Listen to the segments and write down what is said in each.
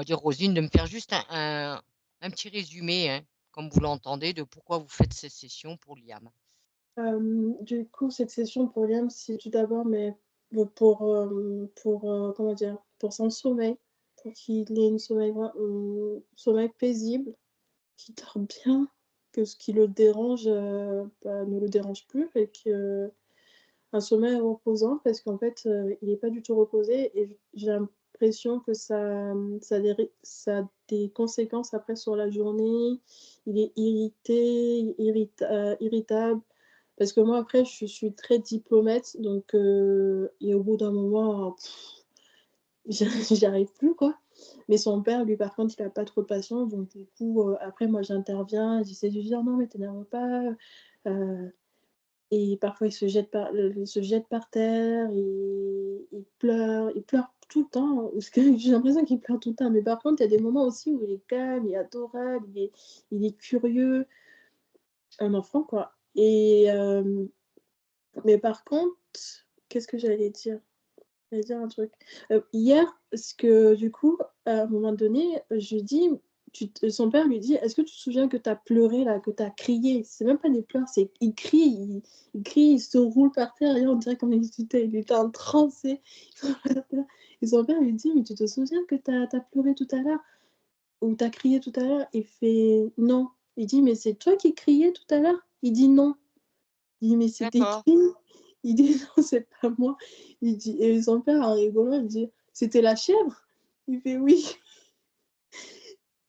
dire Roselyne de me faire juste un petit résumé, hein, comme vous l'entendez, de pourquoi vous faites cette session pour Liam. Du coup, cette session pour Liam, c'est tout d'abord, mais comment dire? Pour son sommeil, pour qu'il ait sommeil paisible, qu'il dort bien, que ce qui le dérange, ne le dérange plus et que un sommeil reposant parce qu'en fait, il est pas du tout reposé et j'ai l'impression que ça a des conséquences après sur la journée. Il est irritable parce que moi après je suis très diplomate donc et au bout d'un moment, j'y arrive plus quoi. Mais son père lui par contre il a pas trop de patience donc du coup, après moi j'interviens, j'essaie de lui dire: «Non mais t'énerve pas», heu et parfois il se jette par terre, il pleure tout le temps, parce que j'ai l'impression qu'il pleure tout le temps, mais par contre, il y a des moments aussi où il est calme, il est adorable, il est curieux, un enfant quoi mais par contre, qu'est-ce que j'allais dire? J'allais dire un truc. Hier, parce que du coup, à un moment donné, je lui dis son père lui dit: «Est-ce que tu te souviens que tu as pleuré là, que tu as crié?» C'est même pas des pleurs, c'est il crie, il se roule par terre et on dirait comme il était en transe, tu et son père lui dit: «Mais tu te souviens que tu as pleuré tout à l'heure ou tu as crié tout à l'heure?» Il fait: «Non». Il dit: «Mais c'est toi qui criais tout à l'heure?» Il dit: «Non». Il dit: «Mais c'était D'accord. qui?» Il dit: «Non, c'est pas moi». Il dit et son père en rigolant, il dit: «C'était la chèvre?» Il fait: «Oui»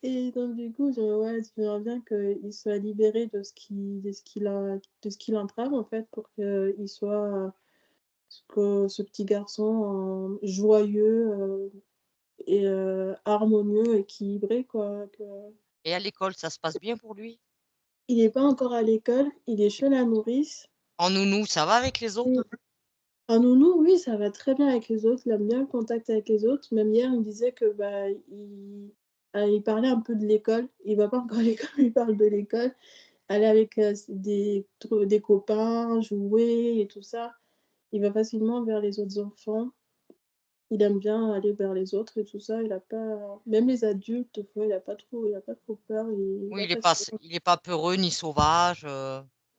et donc du coup, j'aimerais bien qu'il soit libéré de ce qui l'entrave en fait pour qu'il soit, ce petit garçon, joyeux, harmonieux, équilibré quoi, que Et à l'école, ça se passe bien pour lui? il est pas encore à l'école, il est chez la nourrice. En nounou, ça va avec les Mmh. autres? Un nounou, oui, ça va très bien avec les autres, il aime bien le contact avec les autres. Même hier, il me disait que, bah, il parlait un peu de l'école. Il va pas encore à l'école, mais il parle de l'école. Aller avec, des copains, jouer et tout ça. Il va facilement vers les autres enfants. Il aime bien aller vers les autres et tout ça. Il a pas même les adultes, des fois, il a pas trop peur, il Oui, apprécie. il est pas peureux ni sauvage,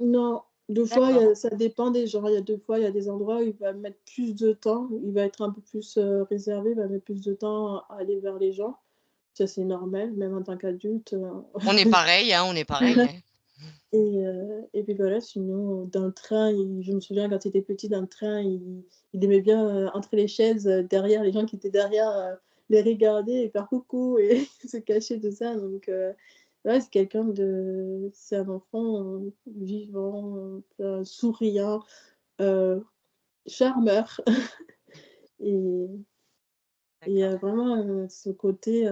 Non, 2 fois, d'accord, ça dépend des gens. Il y a 2 fois, il y a des endroits où il va mettre plus de temps, il va être un peu plus, réservé, il va mettre plus de temps à aller vers les gens. Ça, c'est normal, même en tant qu'adulte, on est pareil, hein, on est pareil, hein. et puis voilà, sinon, dans le train, je me souviens quand il était petit, dans le train, il aimait bien, entre les chaises, derrière les gens qui étaient derrière, les regarder et faire coucou et se cacher, tout ça donc ouais, c'est un enfant, vivant, souriant, heu, charmeur et D'accord. vraiment, ce côté,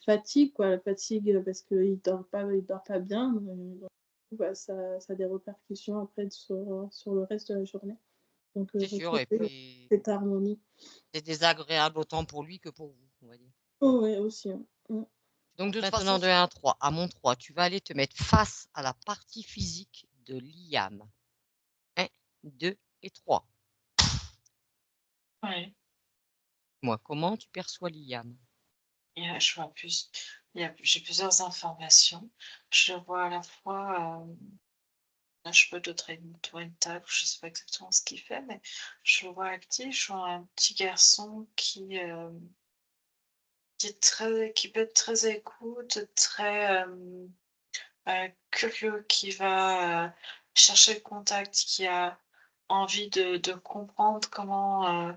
fatigue quoi, la fatigue, parce qu'il dort pas bien, bah, ça a des répercussions après sur le reste de la journée. Donc C'est sûr et retrouver puis cette harmonie. c'est désagréable autant pour lui que pour vous, on va dire. Oh ouais, aussi, hein. Mmh. Donc de toute maintenant de 1 à 3, à mon 3, tu vas aller te mettre face à la partie physique de Liam. 1, 2 et 3. Ouais, Moi, comment tu perçois Liam? je vois plus j'ai plusieurs informations. Je vois à la fois, un cheveu de trait autour une table, je sais pas exactement ce qu'il fait, mais je le vois actif. Je vois un petit garçon qui peut être très à l'écoute, très, curieux, qui va, chercher le contact, qui a envie de comprendre comment,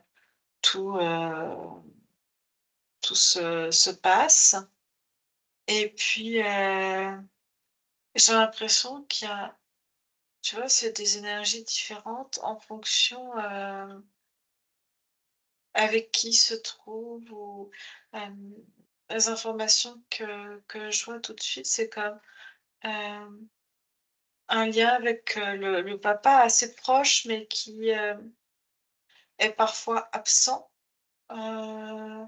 tout se passe et puis, j'ai l'impression qu'il y a tu vois, c'est des énergies différentes en fonction, avec qui il se trouve ou, hem, les informations que je vois tout de suite, c'est comme, hem, un lien avec, le papa assez proche, mais qui, est parfois absent. Heu,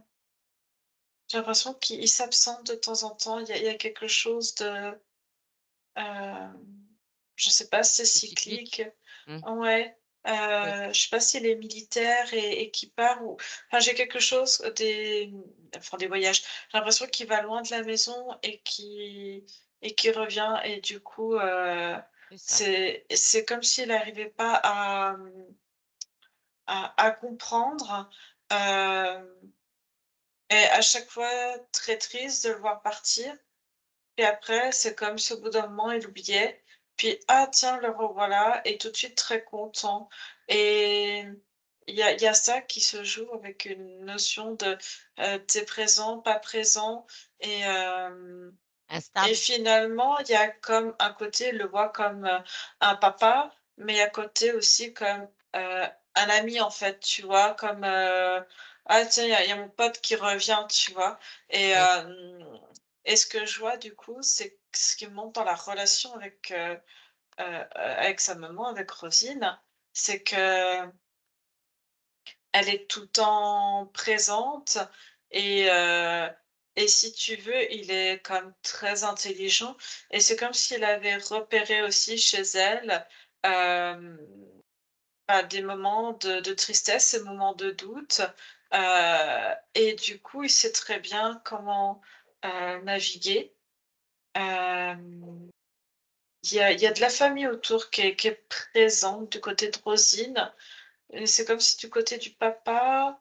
j'ai l'impression qu'il s'absente de temps en temps. Il y a quelque chose de, hem, je sais pas si c'est C'est cyclique? cyclique. Mmh. Ouais. Je sais pas s'il est militaire et qu'il part ou enfin, j'ai quelque chose enfin des voyages. J'ai l'impression qu'il va loin de la maison et qui revient et du coup, C'est ça. c'est comme s'il n'arrivait pas à comprendre, hem et à chaque fois très triste de le voir partir. Puis après, c'est comme si au bout d'un moment, il oubliait. Puis: «Ah tiens, le revoilà» et tout de suite très content et il y a ça qui se joue avec une notion de, tu présent, pas présent et et Instable? finalement, il y a comme un côté, il le voit comme, un papa, mais il y a côté aussi comme, un ami, en fait, tu vois? Comme, «Ah tiens, il y a mon pote qui revient», tu vois? Et Oui. et ce que je vois du coup, c'est que ce qui me montre dans la relation avec sa maman, avec Rosine, c'est qu'elle est tout le temps présente et heu et si tu veux, il est comme très intelligent et c'est comme s'il avait repéré aussi chez elle, hem, des moments de tristesse, des moments de doute, et du coup, il sait très bien comment, naviguer. Hem, il y a de la famille autour qui est présente du côté de Rosine et c'est comme si du côté du papa,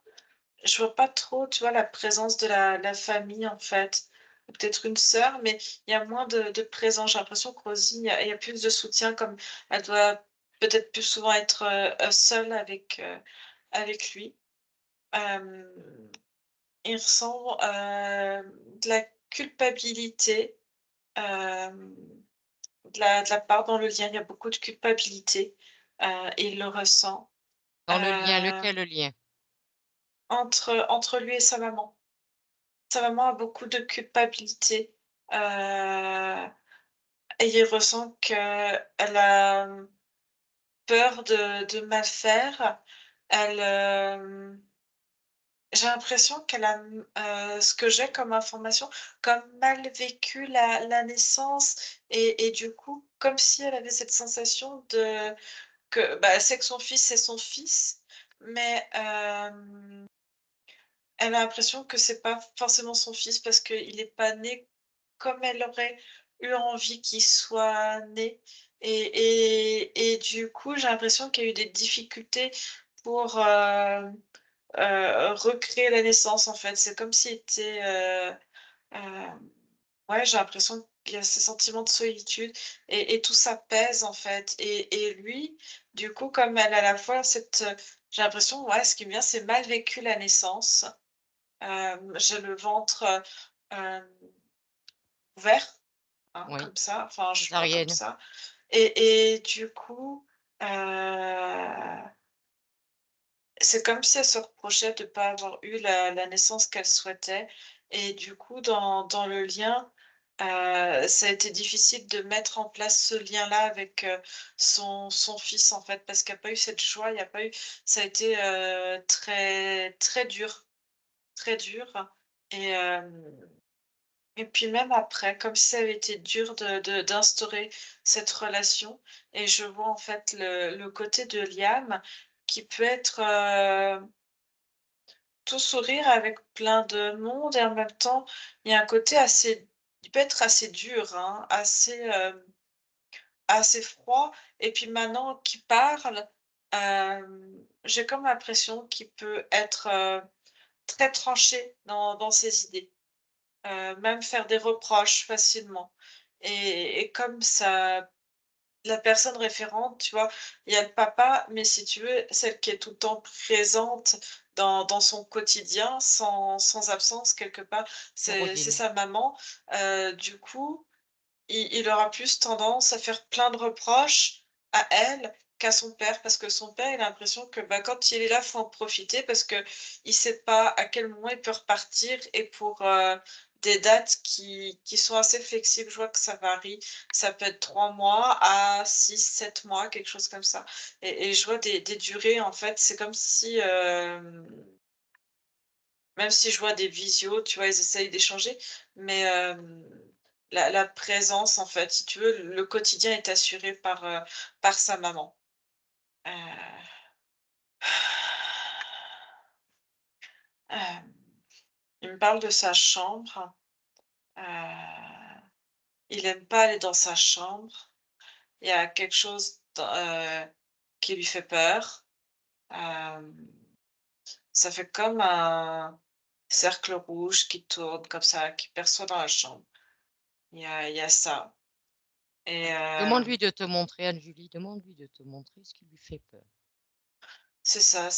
je vois pas trop, tu vois, la présence de la famille, en fait. Peut-être une sœur, mais il y a moins de présence. J'ai l'impression que Rosine, il y a plus de soutien, comme elle doit peut-être plus souvent être, seule avec lui. Hem, il ressent, de la culpabilité, hem, de la part dans le lien. Il y a beaucoup de culpabilité, et il le ressent, Dans le lien, heu, lequel lien? entre lui et sa maman. Sa maman a beaucoup de culpabilité, heu et il ressent qu'elle a, peur de mal faire. Elle, j'ai l'impression qu'elle a, ce que j'ai comme information, comme mal vécu la naissance et du coup, comme si elle avait cette sensation que, bah, elle sait que son fils, c'est son fils, mais elle a l'impression que c'est pas forcément son fils parce qu'il est pas né comme elle aurait eu envie qu'il soit né et du coup, j'ai l'impression qu'il y a eu des difficultés pour, recréer la naissance, en fait. C'est comme s'il était, ouais, j'ai l'impression qu'il y a ces sentiments de solitude et tout ça pèse, en fait et lui, du coup, comme elle a à la fois cette, j'ai l'impression, ouais, ce qui me vient, c'est mal vécu la naissance. J'ai le ventre, hem, ouvert, hein, Oui, comme ça, enfin, je suis pas comme césarienne. ça et du coup, c'est comme si elle se reprochait de ne pas avoir eu la naissance qu'elle souhaitait et du coup, dans le lien, ça a été difficile de mettre en place ce lien-là avec, son fils, en fait, parce qu'il y a pas eu cette joie, il y a pas eu ça a été, très très dur et et puis même après, comme si ça avait été dur d'instaurer cette relation et je vois en fait le côté de Liam qui peut être, tout sourire avec plein de monde et en même temps, il y a un côté assez il peut être assez dur, hein, assez froid et puis maintenant qu'il parle, j'ai comme l'impression qu'il peut être, très tranché dans ses idées. Même faire des reproches facilement et comme ça la personne référente, tu vois? Il y a le papa, mais si tu veux, celle qui est tout le temps présente dans son quotidien, sans absence quelque part, C'est c'est Rosine. sa maman. Du coup, il aura plus tendance à faire plein de reproches à elle qu'à son père, parce que son père, il a l'impression que, bah, quand il est là, faut en profiter parce que il sait pas à quel moment il peut repartir et pour, des dates qui sont assez flexibles. Je vois que ça varie. Ça peut être 3 mois à 6 7 mois, quelque chose comme ça et je vois des durées, en fait, c'est comme si, même si je vois des visios, tu vois, ils essayent d'échanger, mais la présence, en fait, si tu veux, le quotidien est assuré par sa maman. Heu Il me parle de sa chambre. Heu, il aime pas aller dans sa chambre. Il y a quelque chose qui lui fait peur. Hem, Ça fait comme un cercle rouge qui tourne comme ça, qui perçoit dans la chambre. Il y a ça et Demande-lui de te montrer, Anne-Julie, demande-lui de te montrer ce qui lui fait peur. c'est ça,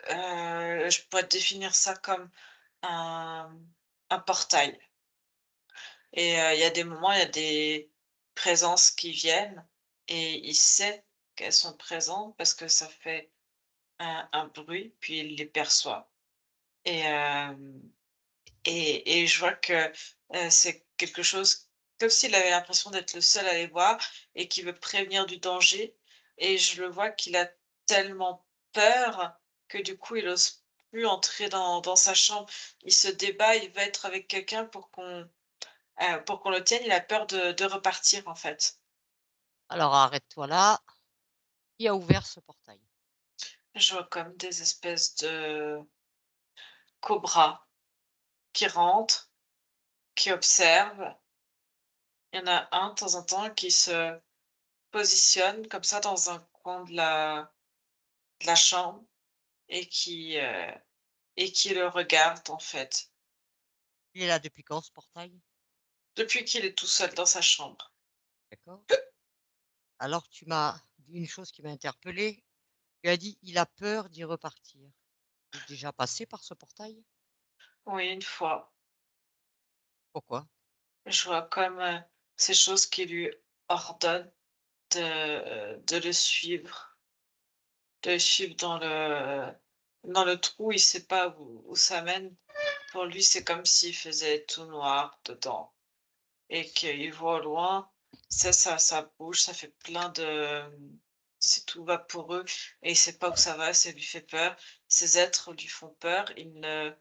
je pourrais définir ça comme un un portail et il y a des moments, il y a des présences qui viennent et il sait qu'elles sont présentes parce que ça fait un bruit, puis il les perçoit et hem et je vois que, c'est quelque chose comme s'il avait l'impression d'être le seul à les voir et qu'il veut prévenir du danger et je le vois qu'il a tellement peur que du coup, il ose plus entrer dans sa chambre. Il se débat, il va être avec quelqu'un pour qu'on le tienne. Il a peur de repartir, en fait. Alors arrête-toi là. Qui a ouvert ce portail? Je vois comme des espèces de cobras qui rentrent, qui observent. Il y en a un, de temps en temps, qui se positionne comme ça dans un coin de la chambre et qui le regarde, en fait, Il est là depuis quand ce portail? depuis qu'il est tout seul dans sa chambre. D'accord. Alors tu m'as dit une chose qui m'a interpellée. Tu as dit: «Il a peur d'y repartir». Tu es déjà passé par ce portail? Oui, une fois, Pourquoi? je vois comme, ces choses qui lui ordonnent de le suivre, dans le trou. Il sait pas où ça mène. Pour lui, c'est comme s'il faisait tout noir dedans et qu'il voit au loin, ça bouge, ça fait plein de c'est tout vaporeux et il sait pas où ça va, ça lui fait peur. Ces êtres lui font peur, ils ne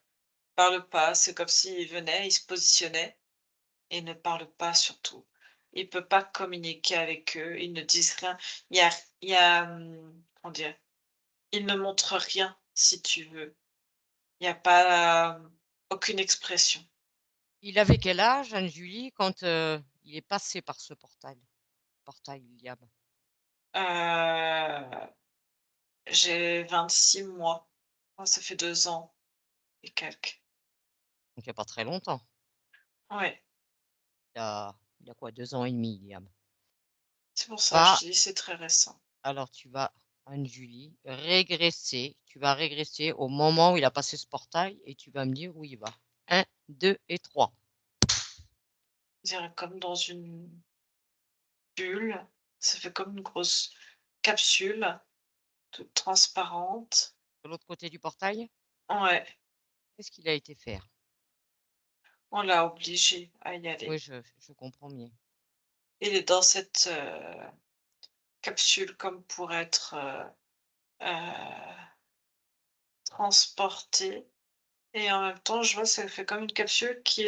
parlent pas, c'est comme s'ils venaient, ils se positionnaient et ne parlent pas surtout. Il peut pas communiquer avec eux, ils ne disent rien. Comment dire? Ils ne montrent rien, si tu veux. Il y a pas, aucune expression. Il avait quel âge, Anne-Julie, quand, il est passé par ce portail Liam? Heu, j'ai 26 mois. Moi, ça fait 2 ans et quelques. Donc il y a pas très longtemps. Ouais, Il a quoi? 2 ans et demi, Liam. c'est pour ça, je Va te dis, c'est très récent. alors tu vas, Anne-Julie, tu vas régresser au moment où il a passé ce portail et tu vas me dire où il va. 1, 2 et 3. Je dirais comme dans une bulle, ça fait comme une grosse capsule, toute transparente. De l'autre côté du portail, Ouais, qu'est-ce qu'il a été faire? on l'a obligé à y Oui, aller. je comprends bien. Il est dans cette, capsule comme pour être, transporté et en même temps, je vois, ça fait comme une capsule qui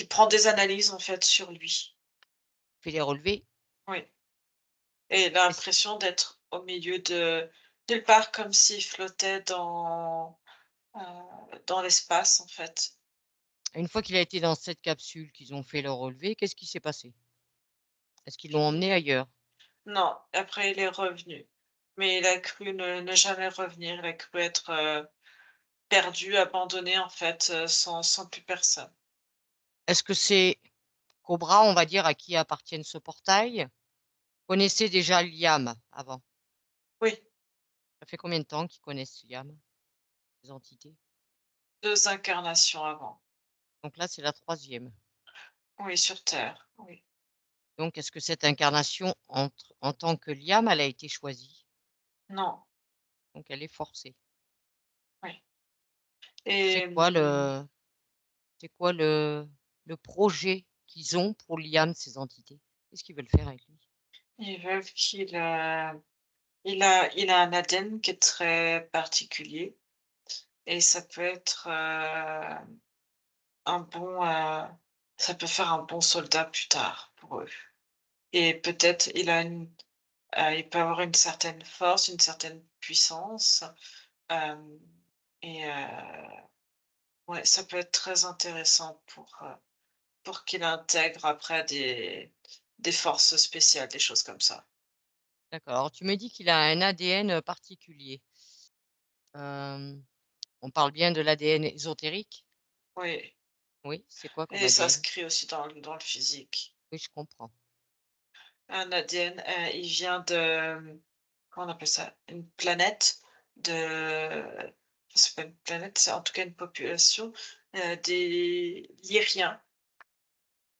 prend des analyses, en fait, sur lui. Fais les relevés. Oui et Est-ce l'impression d'être au milieu de nulle part, comme s'il flottait dans l'espace, en fait. une fois qu'il a été dans cette capsule, qu'ils ont fait le relevé, qu'est-ce qui s'est passé? Est-ce qu'ils l'ont emmené Puis ailleurs? non, après il est revenu, mais il a cru ne jamais revenir. Il a cru être, perdu, abandonné, en fait, sans plus personne. Est-ce que ces cobras, on va dire, à qui appartiennent ce portail, connaissaient déjà Liam avant? Oui, Ça fait combien de temps qu'ils connaissent Liam, ces entités? 2 incarnations avant. Donc là, c'est la troisième. Oui, sur terre, oui. Donc est-ce que cette incarnation en tant que Liam, elle a été choisie? Non, Donc elle est forcée. oui C'est et quoi le c'est quoi le projet qu'ils ont pour Liam, ces entités? Qu'est-ce qu'ils veulent faire avec lui? ils veulent il a un ADN qui est très particulier et ça peut être, un bon, ça peut faire un bon soldat plus tard pour eux et peut-être il a il peut avoir une certaine force, une certaine puissance, hem et ouais, ça peut être très intéressant pour qu'il intègre après des forces spéciales, des choses comme ça. D'accord. Alors tu me dis qu'il a un ADN, particulier. Hem, on parle bien de l'ADN ésotérique? Oui, Oui, c'est quoi comme et ça se ADN? crée aussi dans le physique. Oui, je comprends. Un ADN, il vient de, comment on appelle ça? Une planète de, c'est pas une planète, c'est en tout cas une population, des Lyriens.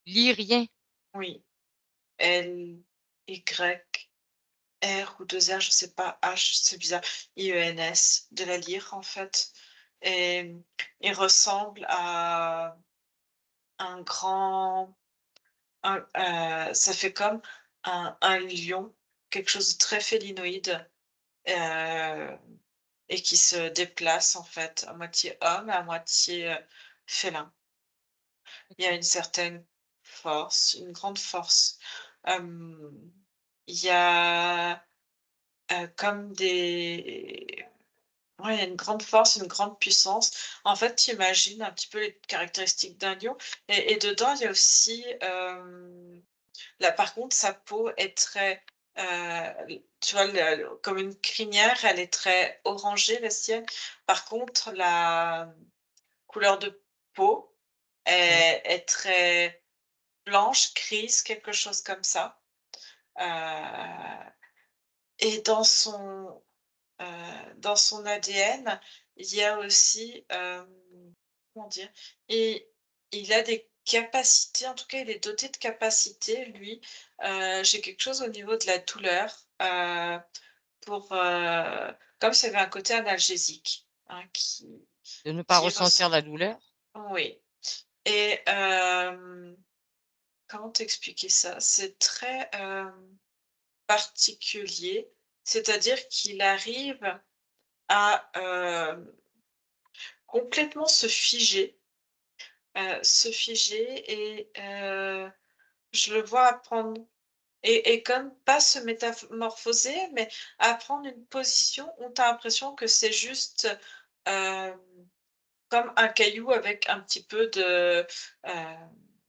Lyrien? Oui, L-Y-R ou 2 R, je sais pas, H, c'est bizarre, I-E-N-S, de la lyre, en fait, et il ressemble à un grand ça fait comme un lion, quelque chose de très félinoïde, heu et qui se déplace, en fait, à moitié homme, à moitié, félin. Il y a D'accord. une certaine force, une grande force. Hem, il y a, comme des ouais, il y a une grande force, une grande puissance. En fait, tu imagines un petit peu les caractéristiques d'un lion, et dedans, il y a aussi, là, par contre, sa peau est très, tu vois, comme une crinière, elle est très orangée, la sienne. Par contre, la couleur de peau Oui. est très blanche, grise, quelque chose comme ça. Heu et dans son ADN, il y a aussi, comment dire? Et il a des capacités, en tout cas, il est doté de capacités, lui. J'ai quelque chose au niveau de la douleur, pour, comme s'il y avait un côté analgésique, hein, De ne pas qui ressentir ressent, la douleur? oui, et comment t'expliquer ça? C'est très, particulier, c'est-à-dire qu'il arrive à, complètement se figer, et je le vois apprendre, et comme pas se métamorphoser, mais à prendre une position où tu as l'impression que c'est juste, hem, comme un caillou avec un petit peu de,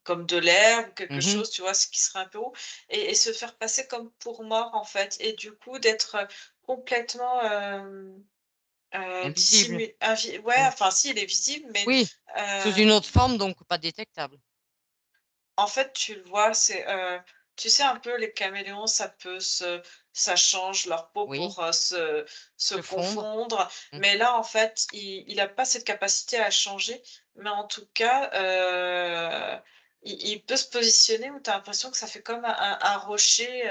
comme de l'herbe ou quelque Mmh. chose, tu vois? Ce qui serait un peu haut, et se faire passer comme pour mort, en fait, et du coup d'être, complètement, Invisible? dissimulé, ouais, Mmh. enfin si, il est visible, mais Oui, sous une autre forme donc pas détectable? en fait, tu le vois, c'est, tu sais, un peu les caméléons, ça change leur peau Oui, pour, se se fondre? confondre, Mmh. mais là, en fait, il a pas cette capacité à changer, mais en tout cas, il peut se positionner où tu as l'impression que ça fait comme un rocher,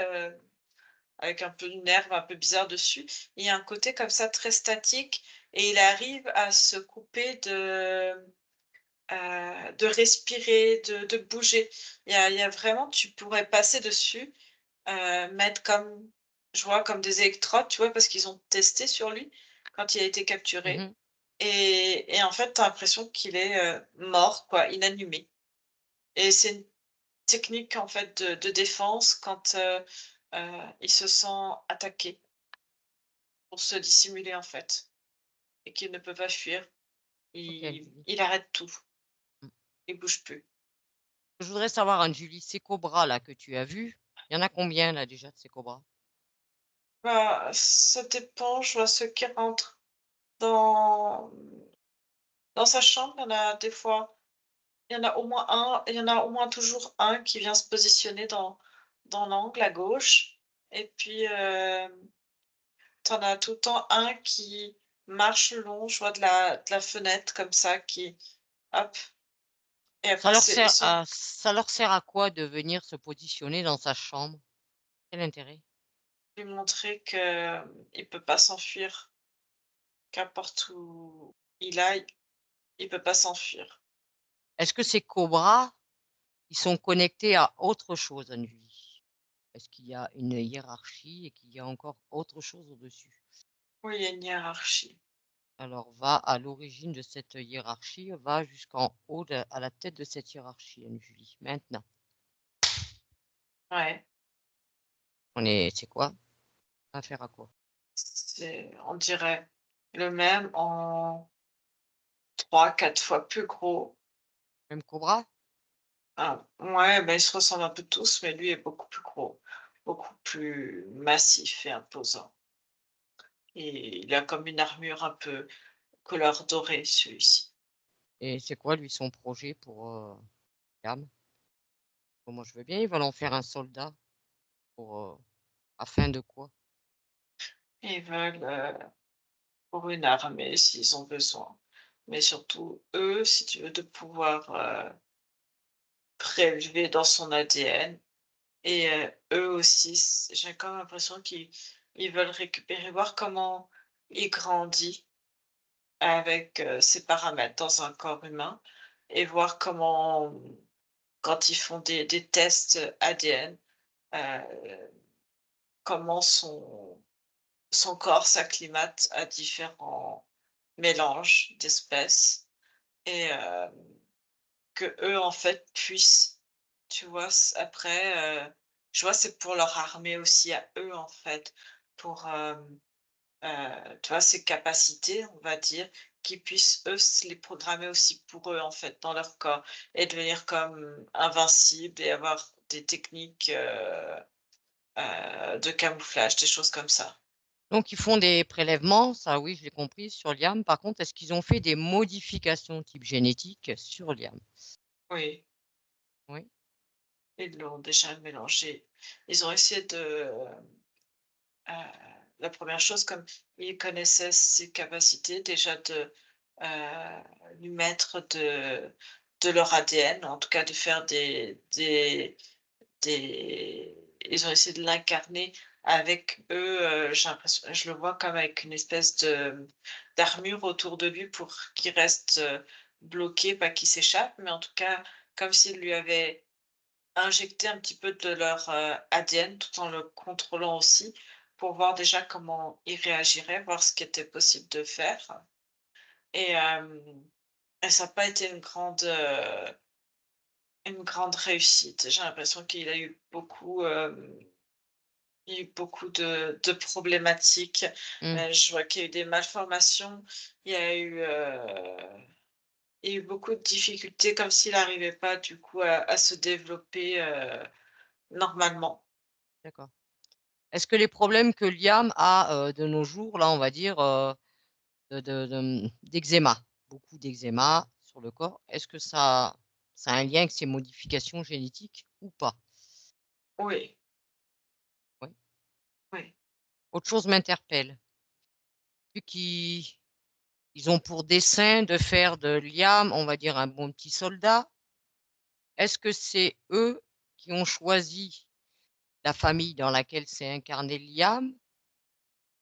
avec un peu une herbe un peu bizarre dessus. Il y a un côté comme ça très statique, et il arrive à se couper de respirer, de bouger. Il y a vraiment, tu pourrais passer dessus, mettre comme, je vois comme des électrodes, tu vois? Parce qu'ils ont testé sur lui quand il a été capturé, Mmh. et en fait, tu as l'impression qu'il est, mort, quoi, inanimé, et c'est une technique, en fait, de défense quand, il se sent attaqué, pour se dissimuler, en fait, et qu'il ne peut pas fuir. OK, Il Anne-Julie. il arrête tout, Mmh. il bouge plus. Je voudrais savoir, Anne-Julie, ces cobras là que tu as vus, il y en a combien là déjà de ces cobras? Bah, ça dépend, je vois ceux qui rentrent dans dans sa chambre, il y en a des fois, il y en a au moins toujours un qui vient se positionner dans l'angle à gauche, et puis, tu en as tout le temps un qui marche le long, je vois de la fenêtre comme ça, qui hop, et après ils sont, Ça leur sert à quoi de venir se positionner dans sa chambre? Quel intérêt? lui montrer que il peut pas s'enfuir, qu'importe où il aille, il peut pas s'enfuir. Est-ce que ces cobras, ils sont connectés à autre chose, Anne-Julie? Est-ce qu'il y a une hiérarchie et qu'il y a encore autre chose au-dessus? Oui, il y a une hiérarchie. Alors va à l'origine de cette hiérarchie, va jusqu'en haut de à la tête de cette hiérarchie, Anne-Julie, maintenant. Ouais. C'est quoi? Affaire à quoi? On dirait le même en 3-4 fois plus gros. Même Cobra? Ah, ouais, bah, ils se ressemblent un peu tous, mais lui est beaucoup plus gros, beaucoup plus massif et imposant. Et il a comme une armure un peu couleur dorée, celui-ci. Et c'est quoi lui son projet pour, Liam? Bon, moi je veux bien, ils veulent en faire un soldat pour, afin de quoi? Ils veulent, pour une armée s'ils ont besoin. Mais surtout, eux, si tu veux, de pouvoir prélever dans son ADN. Et eux aussi, j'ai quand même l'impression qu'ils veulent récupérer, voir comment il grandit avec ses paramètres dans un corps humain et voir comment, quand ils font des tests ADN, euh, comment son corps s'acclimate à différents mélanges d'espèces et que eux en fait puissent, tu vois, après, je vois, c'est pour leur armée aussi à eux en fait, pour tu vois, ces capacités, on va dire, qu'ils puissent eux se les programmer aussi pour eux en fait dans leur corps et devenir comme invincibles et avoir des techniques de camouflage, des choses comme ça. Donc ils font des prélèvements, ça oui, je l'ai compris sur Liam. Par contre, est-ce qu'ils ont fait des modifications type génétique sur Liam? Oui. Oui, Ils l'ont déjà mélangé. Ils ont essayé de, la première chose, comme ils connaissaient ses capacités, déjà de, lui mettre de leur ADN, en tout cas de faire des ils ont essayé de l'incarner avec eux, j'ai l'impression, je le vois comme avec une espèce d'armure autour de lui pour qu'il reste, bloqué, pas qu'il s'échappe, mais en tout cas, comme s'ils lui avaient injecter un petit peu de leur, ADN tout en le contrôlant aussi, pour voir déjà comment il réagirait, voir ce qui était possible de faire et et ça n'a pas été une grande réussite. J'ai l'impression qu'il a eu beaucoup, il y a eu beaucoup de problématiques. mmh, Je vois qu'il y a eu des malformations, il y a eu, il y a eu beaucoup de difficultés comme s'il n'arrivait pas du coup à se développer, normalement. d'accord. Est-ce que les problèmes que Liam a, de nos jours, là, on va dire, d'eczéma, beaucoup d'eczéma sur le corps, est-ce que ça a un lien avec ces modifications génétiques ou pas? Oui, Oui. oui. Autre chose m'interpelle, vu qu'ils ont pour dessein de faire de Liam, on va dire, un bon petit soldat, est-ce que c'est eux qui ont choisi la famille dans laquelle s'est incarné Liam?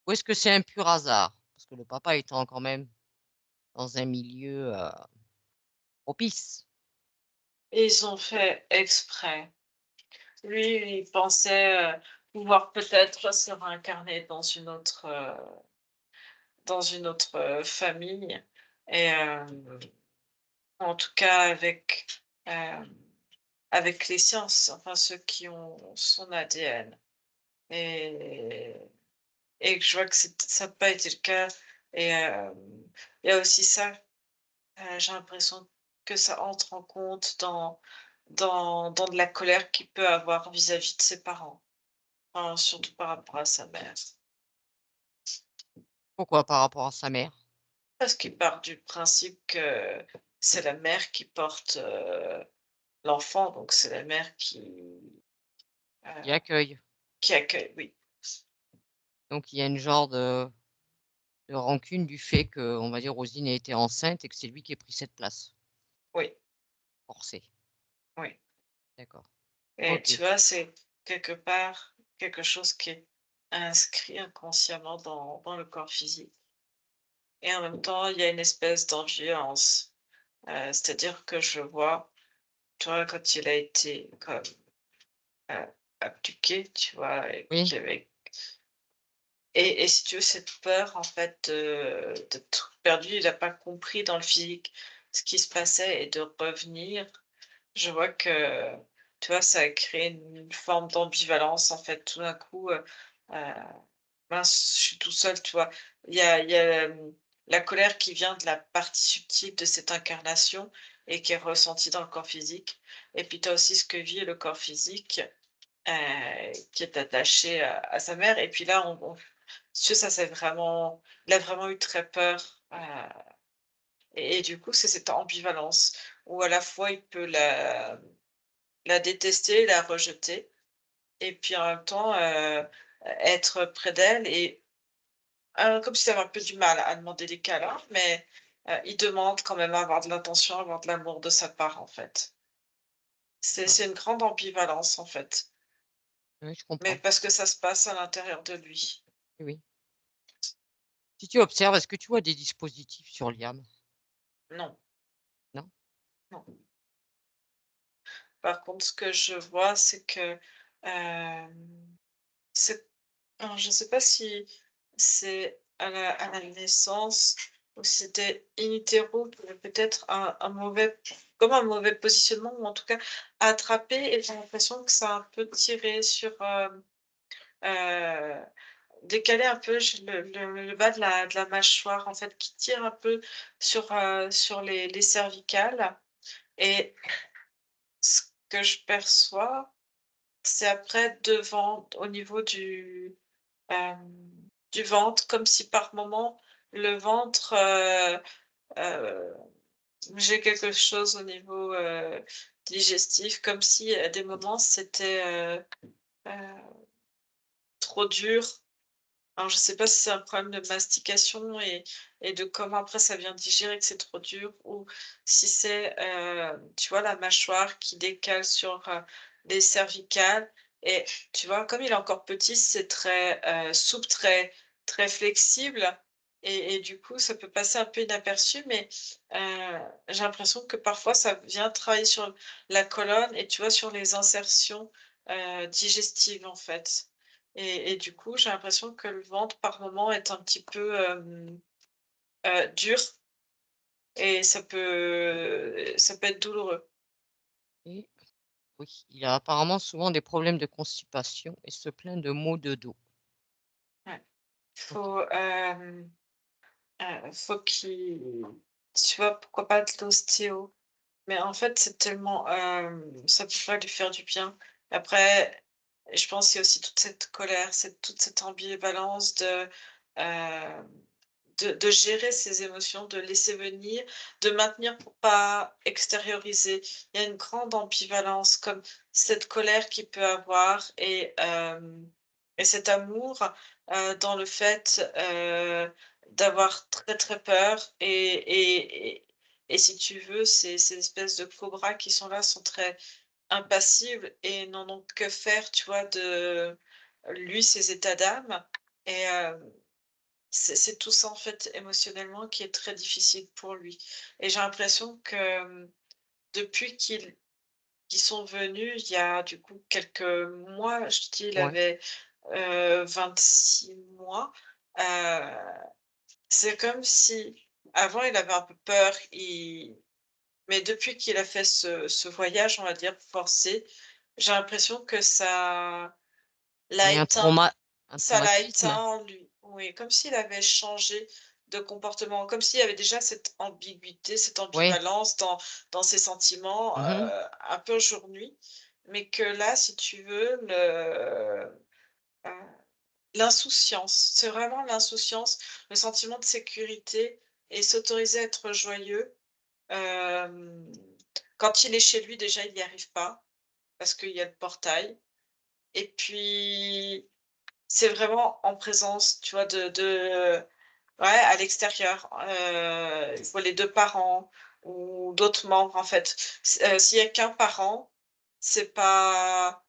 Ou est-ce que c'est un pur hasard? Parce que le papa étant quand même dans un milieu, propice. Et ils ont fait exprès. Lui, il pensait, pouvoir peut-être se réincarner dans une autre, famille et en tout cas hem, avec les sciences, enfin ceux qui ont son ADN et que je vois que ça n'a pas été le cas et il y a aussi ça, j'ai l'impression que ça entre en compte dans de la colère qu'il peut avoir vis-à-vis de ses parents, enfin, surtout par rapport à sa mère. Pourquoi par rapport à sa mère? Parce qu'il part du principe que c'est la mère qui porte, l'enfant, donc c'est la mère Qui heu, accueille. qui accueille, oui, Donc il y a une genre de rancune du fait que, on va dire, Roselyne a été enceinte et que c'est lui qui ait pris cette place. oui, Forcé. oui D'accord. et OK. tu vois, c'est quelque part quelque chose qui est inscrit inconsciemment dans le corps physique et en même temps, il y a une espèce d'ambivalence, c'est-à-dire que je vois, tu vois, quand il a été comme, heu, abduqué, tu vois? Et Oui, qu'il y avait et si tu veux, cette peur, en fait, d'être perdu, il a pas compris dans le physique ce qui se passait et de revenir, je vois que, tu vois, ça a créé une forme d'ambivalence, en fait. Tout d'un coup, heu mince, je suis tout seul, tu vois? Il y a la colère qui vient de la partie subtile de cette incarnation et qui est ressentie dans le corps physique et puis tu as aussi ce que vit le corps physique, qui est attaché à sa mère et puis là on si tu veux, ça c'est vraiment il a vraiment eu très peur, et du coup, c'est cette ambivalence où à la fois il peut la détester, la rejeter et puis en même temps, être près d'elle et comme s'il avait un peu du mal à demander des câlins, mais il demande quand même à avoir de l'attention, à avoir de l'amour de sa part, en fait. C'est D'accord. c'est une grande ambivalence, en fait, Oui, je mais comprends. parce que ça se passe à l'intérieur de lui. Oui, oui. Si tu observes, est-ce que tu vois des dispositifs sur l'IAM? Non, Non? non. Par contre, ce que je vois, c'est que, c'est alors je ne sais pas si c'est à la naissance ou si c'était in utero qu'il y avait peut-être un mauvais comme un mauvais positionnement ou en tout cas attrapé et j'ai l'impression que ça a un peu tiré sur, heu, décalé un peu j le bas de la mâchoire en fait qui tire un peu sur les cervicales et ce que je perçois, c'est après devant au niveau du ventre, comme si par moment le ventre, heu, j'ai quelque chose au niveau, digestif, comme si à des moments c'était, heu, trop dur. Alors je sais pas si c'est un problème de mastication et de comment après ça vient digérer que c'est trop dur ou si c'est, tu vois la mâchoire qui décale sur, les cervicales et tu vois comme il est encore petit, c'est très, souple, très flexible et du coup ça peut passer un peu inaperçu mais, j'ai l'impression que parfois ça vient travailler sur la colonne et tu vois sur les insertions, digestives en fait. Et du coup, j'ai l'impression que le ventre, par moment, est un petit peu, dur et ça peut être douloureux. Et oui, il a apparemment souvent des problèmes de constipation et se plaint de maux de dos. Ouais. OK. Faut qu'il tu vois, pourquoi pas de l'ostéo? Mais en fait, c'est tellement, ça pourrait lui faire du bien. Après, je pense qu'il y a aussi toute cette colère, toute cette ambivalence de gérer ses émotions, de laisser venir, de maintenir pour pas extérioriser. Il y a une grande ambivalence comme cette colère qu'il peut avoir et cet amour, dans le fait, d'avoir très, très peur et si tu veux, ces espèces de cobras qui sont là sont très impassibles et n'en ont que faire, tu vois, de lui, ses états d'âme et c'est tout ça, en fait, émotionnellement, qui est très difficile pour lui et j'ai l'impression que, depuis qu'ils sont venus, il y a, du coup, quelques mois, je te dis, il Ouais. avait, 26 mois, heu, c'est comme si avant, il avait un peu peur, mais depuis qu'il a fait ce voyage, on va dire, forcé, j'ai l'impression que ça l'a Oui, éteint. un Ça l'a traumatisme? éteint en lui, oui, comme s'il avait changé de comportement, comme s'il y avait déjà cette ambiguïté, cette Oui. ambivalence dans ses sentiments, Mmh. un peu jour-nuit, mais que là, si tu veux, heu, l'insouciance, c'est vraiment l'insouciance, le sentiment de sécurité et s'autoriser à être joyeux, hem, quand il est chez lui, déjà, il n'y arrive pas parce qu'il y a le portail et puis c'est vraiment en présence, tu vois, ouais, à l'extérieur, il faut les 2 parents ou d'autres membres, en fait. S'il y a qu'un parent, c'est pas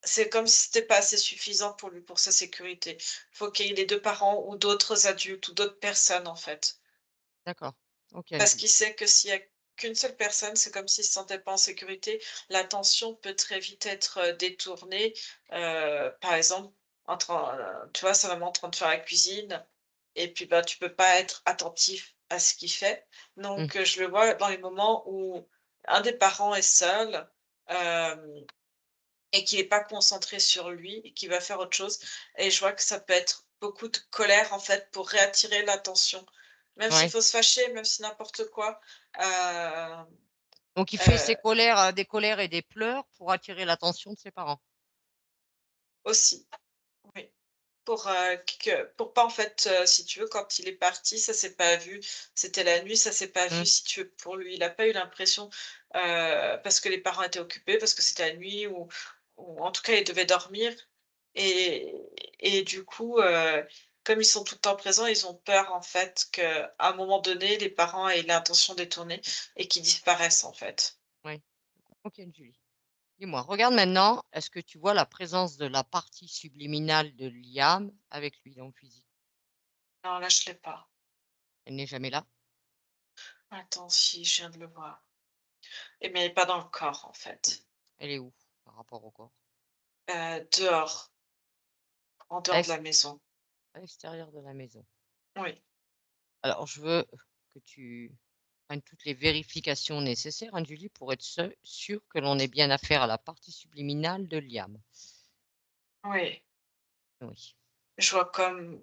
c'est comme si c'était pas assez suffisant pour lui, pour sa sécurité. Il faut qu'il y ait les 2 parents ou d'autres adultes ou d'autres personnes, en fait. D'accord. OK. Parce qu'il sait que s'il y a qu'une seule personne, c'est comme s'il se sentait pas en sécurité. L'attention peut très vite être, détournée, par exemple, tu vois, sa maman en train de faire la cuisine et puis, bah, tu peux pas être attentif à ce qu'il fait. Mmh. Donc, je le vois dans les moments où un des parents est seul, et qu'il est pas concentré sur lui et qu'il va faire autre chose et je vois que ça peut être beaucoup de colère, en fait, pour réattirer l'attention. Même s'il Ouais. faut se fâcher, même si n'importe quoi, heu Donc il fait heu, ses colères, des colères et des pleurs pour attirer l'attention de ses parents? aussi, oui. Pour pas, en fait, si tu veux, quand il est parti, ça s'est pas vu. C'était la nuit, ça s'est pas vu, Mmh. si tu veux, pour lui. Il a pas eu l'impression, parce que les parents étaient occupés, parce que c'était la nuit ou en tout cas, ils devaient dormir et du coup, comme ils sont tout le temps présents, ils ont peur, en fait, qu'à un moment donné, les parents aient l'intention de détourner et qu'ils disparaissent, en fait. Oui. OK, Julie. Dis-moi, regarde maintenant, est-ce que tu vois la présence de la partie subliminale de Liam avec lui dans le physique? Non, là, je l'ai pas. Elle n'est jamais là? Attends, si, je viens de le voir. Mais elle est pas dans le corps, en fait. Elle est où par rapport au corps? Dehors, en À dehors de l'ex la maison. à l'extérieur de la maison. Oui, Alors je veux que tu prennes toutes les vérifications nécessaires, hein, Julie, pour être sûre que l'on ait bien affaire à la partie subliminale de Liam. oui. Oui. Je vois comme,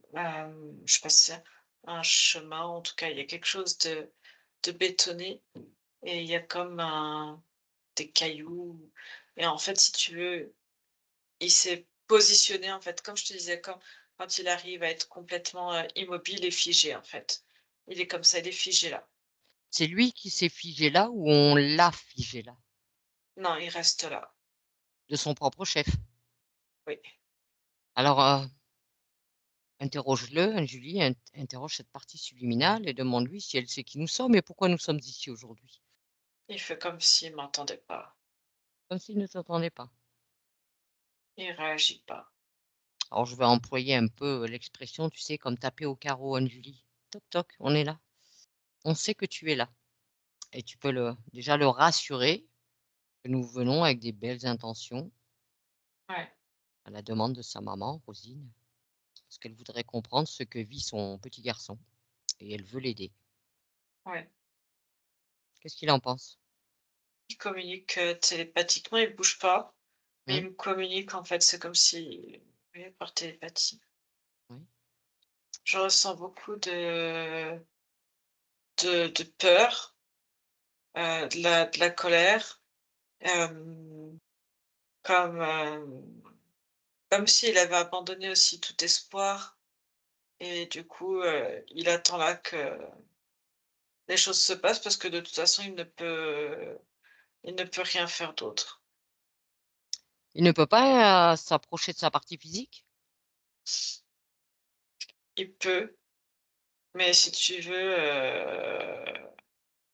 je passais un chemin, en tout cas, il y a quelque chose de bétonné et il y a comme des cailloux et en fait, si tu veux, il s'est positionné, en fait, comme je te disais, quand il arrive à être complètement, immobile et figé, en fait. Il est comme ça, il est figé là. C'est lui qui s'est figé là ou on l'a figé là? Non, il reste là. De son propre chef? Oui. Alors, interroge-le, hein, Julie, interroge cette partie subliminale et demande-lui si elle sait qui nous sommes et pourquoi nous sommes ici aujourd'hui. Il fait comme s'il m'entendait pas. Comme s'il ne t'entendait pas. Il réagit pas. Alors je vais employer un peu l'expression, tu sais, comme taper au carreau, hein, Julie. Toc toc, on est là. On sait que tu es là. Et tu peux déjà le rassurer que nous venons avec des belles intentions Ouais, à la demande de sa maman, Rosine, parce qu'elle voudrait comprendre ce que vit son petit garçon et elle veut l'aider. ouais. Qu'est-ce qu'il en pense? Il communique, télépathiquement, il bouge pas. Mais Mmh, il me communique, en fait, c'est comme si oui, par télépathie. oui, Je ressens beaucoup de peur, de la colère, hem, comme, comme s'il avait abandonné aussi tout espoir et du coup, il attend là que les choses se passent parce que de toute façon, il ne peut rien faire d'autre. il ne peut pas, s'approcher de sa partie physique? Il peut, mais si tu veux,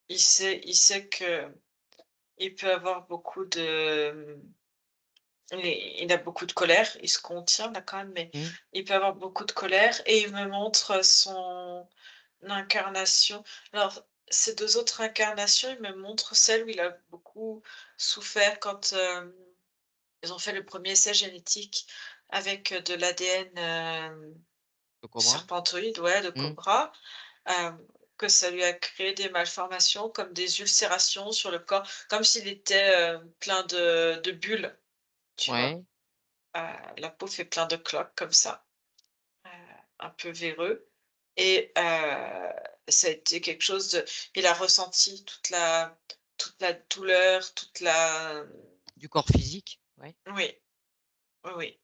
il sait que il peut avoir beaucoup de, il a beaucoup de colère, il se contient là quand même, mais Mmh, il peut avoir beaucoup de colère et il me montre son incarnation. Alors, ces 2 autres incarnations, il me montre celle où il a beaucoup souffert quand, ils ont fait le premier essai génétique avec, de l'ADN, le cobra? serpentoïde, ouais, de Mmh, cobra, hem, que ça lui a créé des malformations comme des ulcérations sur le corps, comme s'il était, plein de bulles, tu vois? ouais. La peau fait plein de cloques comme ça, heu, un peu véreux et ça a été quelque chose de il a ressenti toute la douleur, toute la Du corps physique? Ouais. oui, oui, oui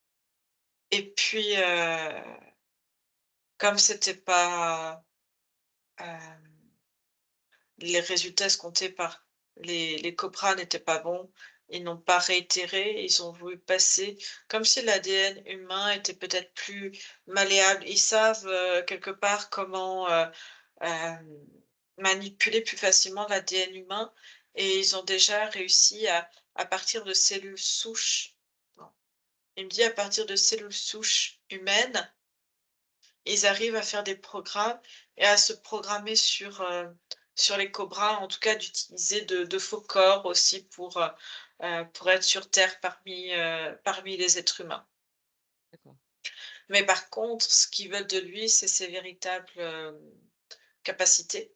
et puis, comme c'était pas, hem, les résultats escomptés par les cobras n'étaient pas bons, ils n'ont pas réitéré, ils ont voulu passer comme si l'ADN humain était peut-être plus malléable. Ils savent, quelque part comment, hem, manipuler plus facilement l'ADN humain et ils ont déjà réussi à partir de cellules souches non, il me dit: «À partir de cellules souches humaines, ils arrivent à faire des programmes et à se programmer sur les cobras, en tout cas d'utiliser de faux corps aussi pour être sur terre parmi les êtres humains. D'accord, Mais par contre, ce qu'ils veulent de lui, c'est ses véritables, capacités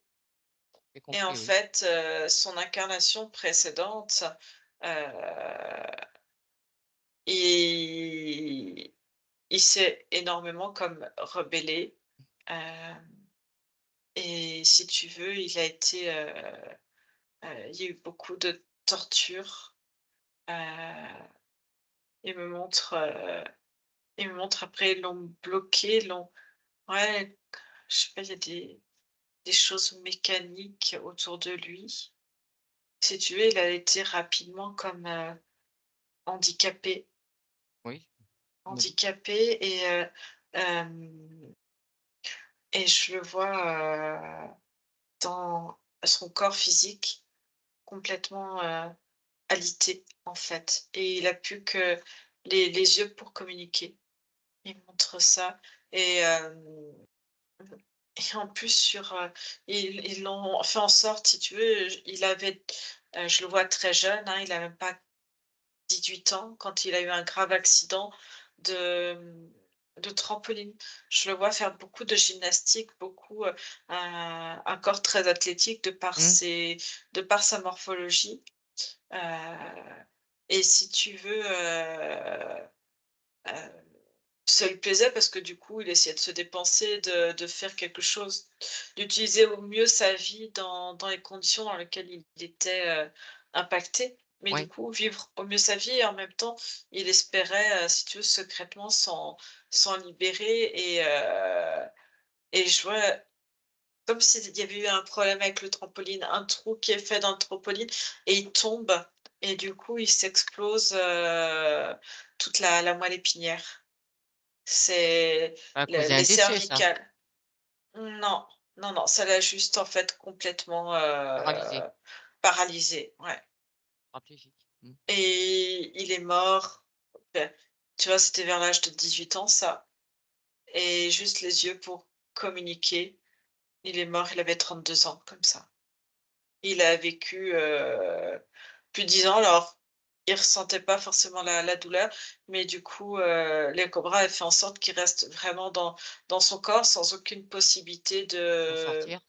j'ai et en compris, oui. fait, son incarnation précédente, heu, il il il s'est énormément comme rebellé, hem et si tu veux, il a été, il y a eu beaucoup de torture. Heu, il me montre, après, ils l'ont bloqué, ils l'ont ouais, je sais pas, il y a des choses mécaniques autour de lui. Si tu veux, il a été rapidement comme, handicapé Oui, je me doute. handicapé hem et je le vois, dans son corps physique complètement, alité, en fait, et il a plus que les yeux pour communiquer. Il montre ça et et en plus ils l'ont fait en sorte, si tu veux, il avait, je le vois très jeune, hein, il a même pas 18 ans quand il a eu un grave accident de, de trampoline. Je le vois faire beaucoup de gymnastique, beaucoup, un corps très athlétique Mmh, de par sa morphologie, heu et si tu veux, heu, ça lui plaisait parce que du coup, il essayait de se dépenser, de faire quelque chose, d'utiliser au mieux sa vie dans les conditions dans lesquelles il était, impacté. Mais du ouais, coup, vivre au mieux sa vie et en même temps, il espérait, si tu veux, secrètement s'en libérer et je vois comme s'il y avait eu un problème avec le trampoline, un trou qui est fait dans le trampoline et il tombe et du coup, il s'explose, toute la moelle épinière. C'est ça a causé un les décès ça, cervicales. Non, non, non, ça l'a juste en fait complètement, paralysé, paralysé, ouais, paraplégique. Mmh. et il est mort, tu vois, c'était vers l'âge de 18 ans ça, et juste les yeux pour communiquer. Il est mort, il avait 32 ans comme ça. Il a vécu, plus de 10 ans, alors il ressentait pas forcément la douleur, mais du coup, les cobras avaient fait en sorte qu'il reste vraiment dans son corps sans aucune possibilité D'en sortir.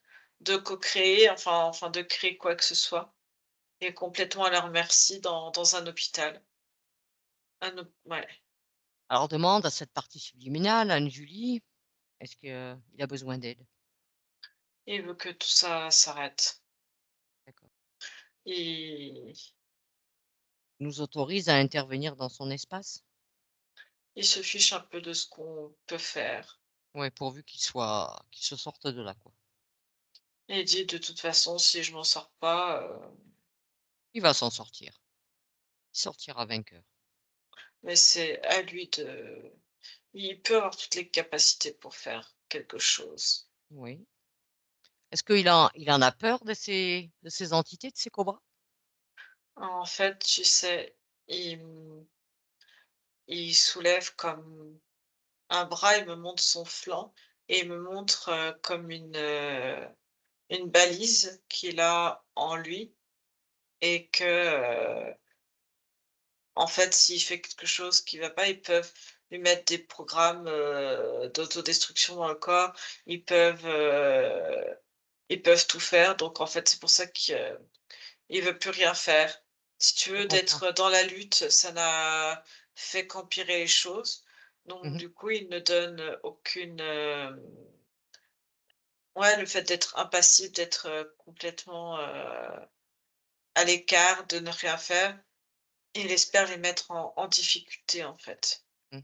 de co-créer, enfin de créer quoi que ce soit, et complètement à leur merci dans un hôpital. Ouais, Alors demande à cette partie subliminale, Anne-Julie, est-ce qu'il a besoin d'aide? il veut que tout ça s'arrête. D'accord. Il Nous autorise à intervenir dans son espace? il se fiche un peu de ce qu'on peut faire. Ouais, pourvu qu'il se sorte de là, quoi. Il dit: «De toute façon, si je m'en sors pas, Il va s'en sortir. Il sortira vainqueur. mais c'est à lui de il peut avoir toutes les capacités pour faire quelque chose». Oui. Est-ce qu'il en a peur de ces entités, de ces cobras? En fait, tu sais, il soulève comme un bras, il me montre son flanc et il me montre, comme une balise qu'il a en lui et que, en fait, s'il fait quelque chose qui va pas, ils peuvent lui mettre des programmes, d'autodestruction dans le corps. Ils peuvent, heu, ils peuvent tout faire, donc en fait, c'est pour ça qu'il veut plus rien faire. Si tu Je veux, comprends. d'être dans la lutte, ça n'a fait qu'empirer les choses, donc Mmh. du coup, il ne donne aucune, ouais, le fait d'être impassible, d'être, complètement, à l'écart, de ne rien faire, il espère les mettre en difficulté, en fait. Mmh.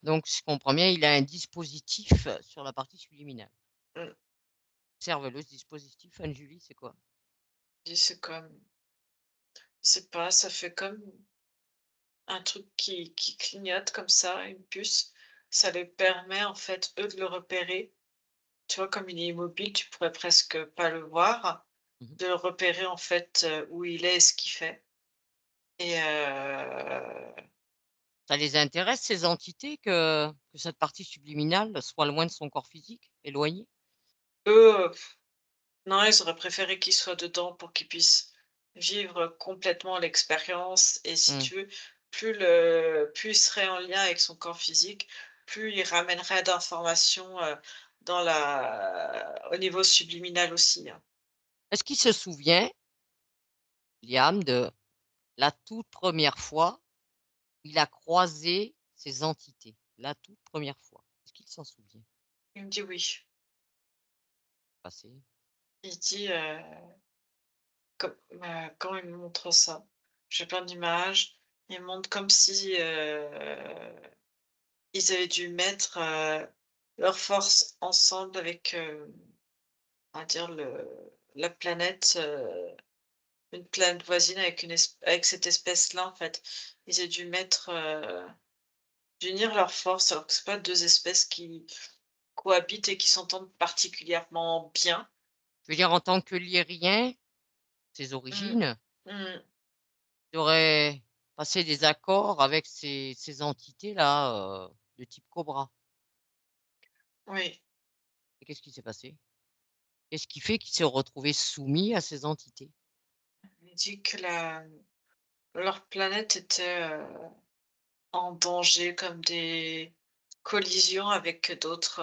Donc si je comprends bien, il a un dispositif, sur la partie subliminale. Mmh. Observe-le, ce dispositif, Anne-Julie, c'est quoi? Et c'est comme je sais pas, ça fait comme un truc qui clignote comme ça, une puce. Ça les permet, en fait, eux, de le repérer. Tu vois, comme il est immobile, tu pourrais presque pas le voir, Mmh. de le repérer, en fait, où il est et ce qu'il fait et Ça les intéresse ces entités que cette partie subliminale soit loin de son corps physique, éloignée? eux, non, ils auraient préféré qu'il soit dedans pour qu'ils puissent vivre complètement l'expérience et si Mmh. tu veux, plus il serait en lien avec son corps physique, plus il ramènerait d'informations, au niveau subliminal aussi, hein. Est-ce qu'il se souvient, Liam, de la toute première fois, il a croisé ces entités? la toute première fois? Est-ce qu'il s'en souvient? Il me dit oui. Passé? Il dit, quand il me montre ça, j'ai plein d'images. Il me montre comme si, ils avaient dû mettre, leurs forces ensemble avec, on va dire la planète, une planète voisine avec avec cette espèce-là, en fait. Ils ont dû mettre, d'unir leurs forces alors que c'est pas 2 espèces qui cohabitent et qui s'entendent particulièrement bien. Je veux dire en tant que Lyrien, ses Mmh. origines, Mmh. il aurait passé des accords avec ces entités-là, de type cobra. Oui. Et qu'est-ce qui s'est passé? Qu'est-ce qui fait qu'il s'est retrouvé soumis à ces entités? Il dit que leur planète était, en danger comme des collisions avec d'autres,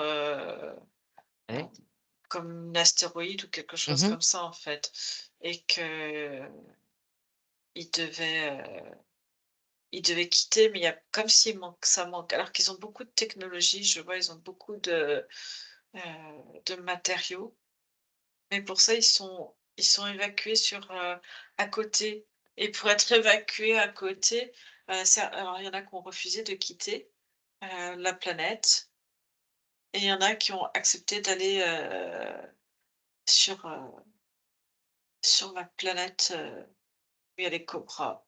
Planète? comme un astéroïde ou quelque chose Mmh. comme ça, en fait, et qu'ils devaient, ils devaient quitter, mais il y a comme s'il manque ça manque alors qu'ils ont beaucoup de technologie, je vois, ils ont beaucoup de matériaux, mais pour ça, ils sont évacués à côté, et pour être évacués à côté, ça alors il y en a qui ont refusé de quitter, la planète, et il y en a qui ont accepté d'aller, sur, sur la planète, où il y a les cobras,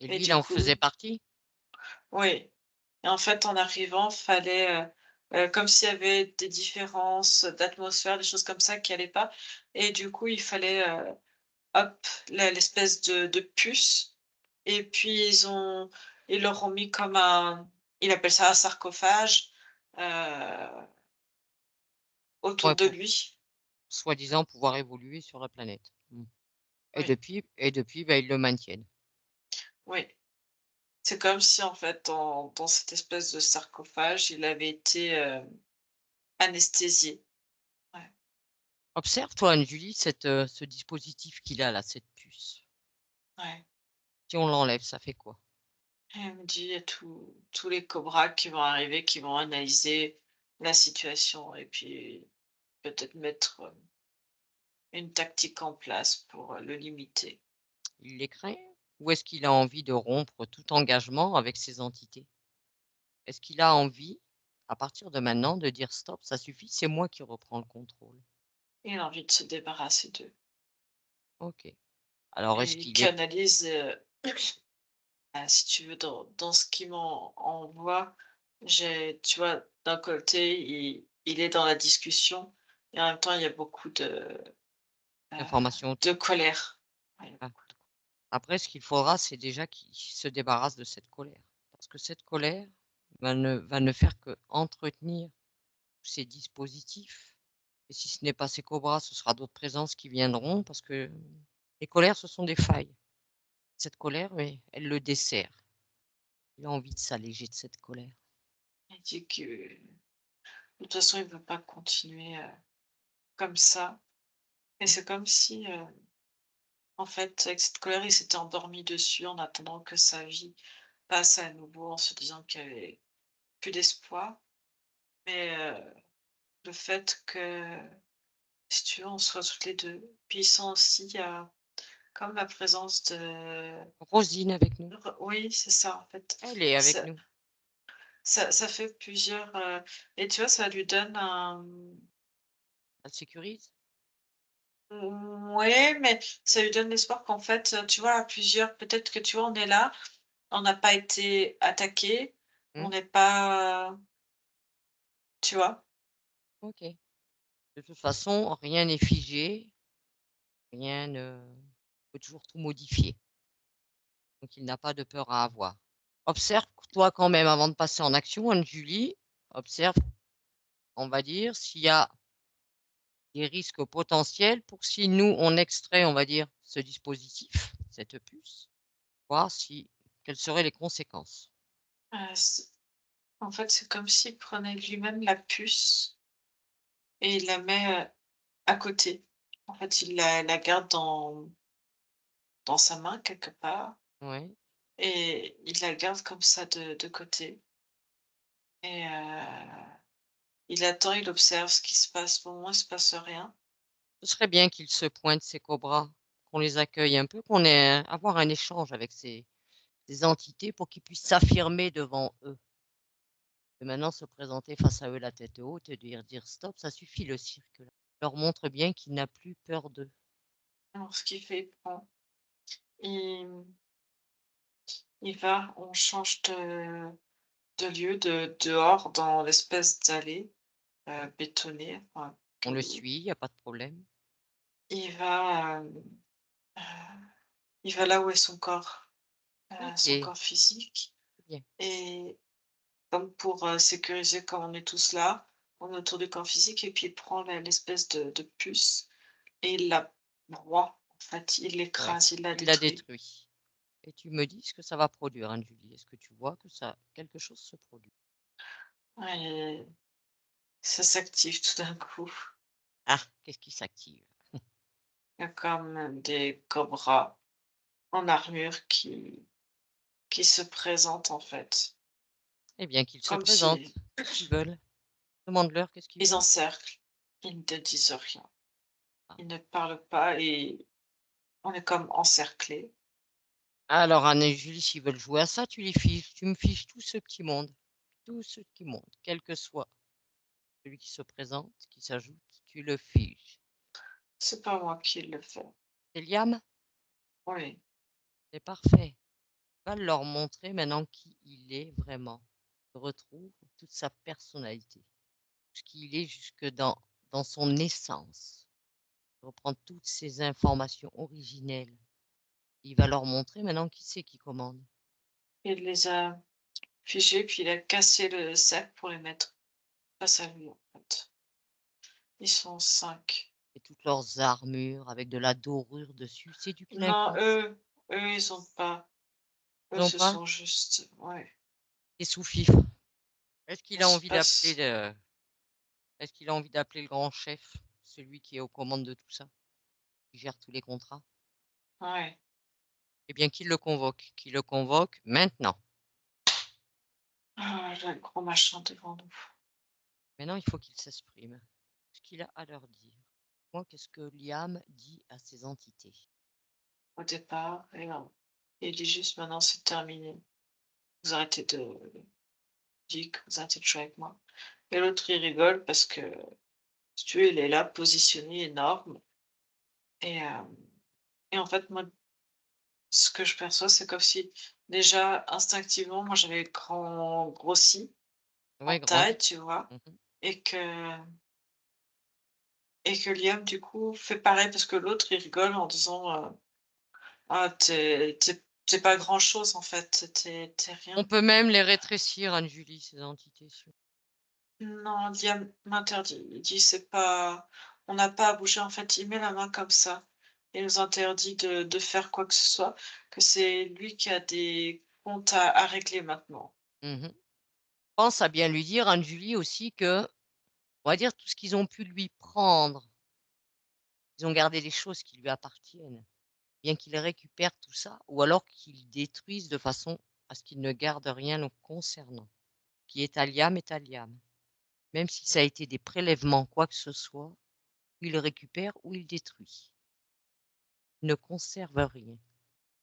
Et et lui, il du en coup faisait partie? oui, et en fait, en arrivant, fallait, comme s'il y avait des différences d'atmosphère, des choses comme ça qui allaient pas, et du coup, il fallait, hop, l'espèce de puce, et puis ils leur ont mis comme il appelle ça un sarcophage, heu, autour Ouais, de pour lui. soi-disant pouvoir évoluer sur la planète. Mmh. Oui, Et depuis, bah, ils le maintiennent. oui. C'est comme si, en fait, dans cette espèce de sarcophage, il avait été, anesthésié. Ouais, Observe, toi, Anne-Julie, ce dispositif qu'il a là, cette puce. ouais. Si on l'enlève, ça fait quoi? Et elle me dit: «Il y a tous les cobras qui vont arriver, qui vont analyser la situation et puis peut-être mettre, une tactique en place pour, le limiter». Il les craint? Ou est-ce qu'il a envie de rompre tout engagement avec ces entités? Est-ce qu'il a envie, à partir de maintenant, de dire: «Stop, ça suffit, c'est moi qui reprends le contrôle»? Il a envie de se débarrasser d'eux, OK. Alors et est-ce il qu'il est canalise, si tu veux, dans ce qu'il m'envoie, tu vois, d'un côté, il est dans la discussion, et en même temps, il y a beaucoup heu, d'informations de autour? colère. Ouais, Ah. Après ce qu'il faudra, c'est déjà qu'il se débarrasse de cette colère. Parce que cette colère va ne faire qu'entretenir tous ces dispositifs. Et si ce n'est pas ces cobras, ce sera d'autres présences qui viendront parce que les colères, ce sont des failles. Cette colère, oui, elle le dessert. Il a envie de s'alléger de cette colère. il dit que de toute façon, il veut pas continuer, comme ça, et Mmh. c'est comme si, en fait, avec cette colère, il s'était endormi dessus en attendant que sa vie passe à nouveau, en se disant qu'il y avait plus d'espoir, mais le fait que, si tu veux, on soit toutes les 2, puis il sent aussi, il y a comme la présence de Rosine avec nous. oui, c'est ça, en fait. Elle est avec Ça nous. ça fait plusieurs, et tu vois, ça lui donne un Elle sécurise. ouais, mais ça lui donne l'espoir qu'en fait, tu vois, à plusieurs, peut-être que, tu vois, on est là, on n'a pas été attaqué, on Mmh. n'est pas, tu vois? OK. De toute façon, rien n'est figé, rien ne on peut toujours tout modifier. Donc il n'a pas de peur à avoir. Observe, toi, quand même, avant de passer en action, Anne-Julie, observe, on va dire, s'il y a des risques potentiels pour si nous, on extrait, on va dire, ce dispositif, cette puce, voir si quelles seraient les conséquences. C En fait, c'est comme s'il prenait lui-même la puce et il la met, à côté. En fait, il la garde dans sa main quelque part, Ouais. et il la garde comme ça de côté, et il attend, il observe ce qui se passe. Pour moi, il se passe rien. Ce serait bien qu'ils se pointent, ces cobras, qu'on les accueille un peu, qu'on ait avoir un échange avec ces entités pour qu'ils puissent s'affirmer devant eux. Et maintenant, se présenter face à eux la tête haute et dire stop, ça suffit le cirque. Là. Leur montre bien qu'il n'a plus peur d'eux. Alors, ce qu'il fait, il prend, il, il va, on change de lieu, dehors, dans l'espèce d'allée bétonnée. Enfin, On le suit, il n'y a pas de problème. il va, euh, il va là où est son Ok, corps physique. bien. Et comme pour sécuriser quand on est tous là, on est autour du corps physique et puis il prend l'espèce de puce et il la broie, en fait, il Ouais, l'écrase, il la il l'a détruit. détruit. Et tu me dis ce que ça va produire, Anne-Julie. Est-ce que tu vois que ça, quelque chose se produit? Et ça s'active tout d'un coup. Ah, qu'est-ce qui s'active? Il y a comme des cobras en armure qui se présentent en fait. Eh bien, qu'ils se Comme présentent. si Qu'est-ce qu'ils veulent? Demande-leur qu'est-ce qu'ils ils veulent. encerclent, ils ne te disent rien. Ah. Ils ne parlent pas et on est comme encerclés. Alors, Anne-Julie, s'ils veulent jouer à ça, tu les fiches. Tu me fiches tout ce petit monde. Tout ce petit monde, quel que soit celui qui se présente, qui s'ajoute, tu le fiches. C'est pas moi qui le fais. C'est Liam? Oui. C'est parfait. Va leur montrer maintenant qui il est vraiment. Il retrouve toute sa personnalité. Ce qu'il est jusque dans son essence. Il reprend toutes ces informations originelles. Il va leur montrer maintenant qui c'est qui commande. Il les a figés, puis il a cassé le sac pour les mettre face à lui, en fait. Ils sont 5. Et toutes leurs armures avec de la dorure dessus. C'est du Non, clinquant. eux, ils ont pas. Ils Eux, n'ont ce pas sont juste, ouais. des sous-fifres. Est-ce qu'il Je a sais envie pas d'appeler si est-ce qu'il a envie d'appeler le grand chef, celui qui est aux commandes de tout ça, qui gère tous les contrats? ouais. Eh bien, qu'il le convoque maintenant. Ah, là, le gros machin devant nous. Maintenant, il faut qu'il s'exprime. Ce qu'il a à leur dire. Moi, qu'est-ce que Liam dit à ces entités? Au départ, et non. Il dit juste maintenant, c'est terminé. Vous arrêtez de dire que vous arrêtez de jouer avec moi. Et l'autre, il rigole parce que, si tu veux, il est là, positionné énorme. Et, euh, et en fait, moi, ce que je perçois, c'est comme si, déjà, instinctivement, moi, j'avais grossi en Oui, taille, grandi. tu vois, Mhm. et que, et que Liam, du coup, fait pareil parce que l'autre, il rigole en disant ah, t'es pas grand-chose, en fait, t'es On rien. peut même les rétrécir, Anne-Julie, ces entités. Non, Liam m'interdit. Il dit c'est pas, on n'a pas à bouger, en fait, il met la main comme ça. Il nous interdit de faire quoi que ce soit, que c'est lui qui a des comptes à régler maintenant. Mhm. Pense à bien lui dire, Anne-Julie, aussi que, on va dire, tout ce qu'ils ont pu lui prendre, ils ont gardé les choses qui lui appartiennent. Bien qu'il récupère tout ça, ou alors qu'il détruise de façon à ce qu'il ne garde rien nous concernant. Qui est à Liam est à Liam. Même si ça a été des prélèvements, quoi que ce soit, ou il récupère ou il détruit. Il ne conserve rien.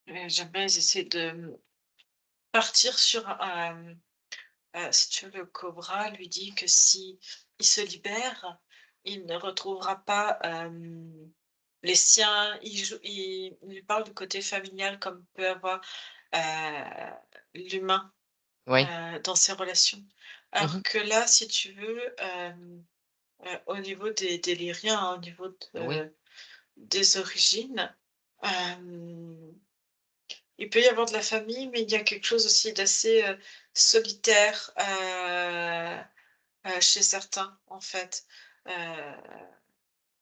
Et j'aime bien, ils essaient de partir sur si tu veux, le cobra lui dit que si il se libère, il ne retrouvera pas les siens. Il lui parle du côté familial comme peut avoir l'humain Oui. dans ses relations. Mhm. Alors que là, si tu veux, au niveau des Lyriens, hein, au niveau Oui. des origines, il peut y avoir de la famille, mais il y a quelque chose aussi d'assez solitaire chez certains, en fait. Heu,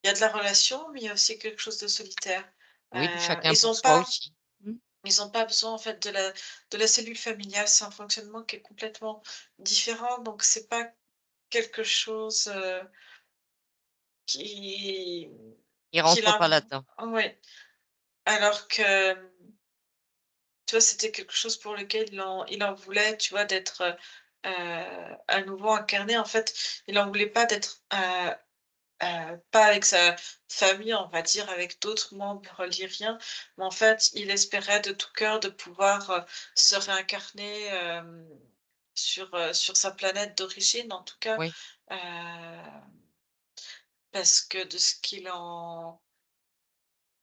il y a de la relation, mais il y a aussi quelque chose de solitaire. Oui, du chacun Ils pour n'ont soi pas aussi. Mhm. ils ont pas besoin, en fait, de la cellule familiale. C'est un fonctionnement qui est complètement différent, donc c'est pas quelque chose qui Il qui rentre pas l'in là-dedans. ouais. Alors que, tu vois, c'était quelque chose pour lequel il en voulait, tu vois, d'être, à nouveau incarné. En fait, il en voulait pas d'être, pas avec sa famille, on va dire, avec d'autres membres lyriens, mais en fait, il espérait de tout cœur de pouvoir, se réincarner, sur sa planète d'origine, en tout cas, Oui, heu, parce que de ce qu'il en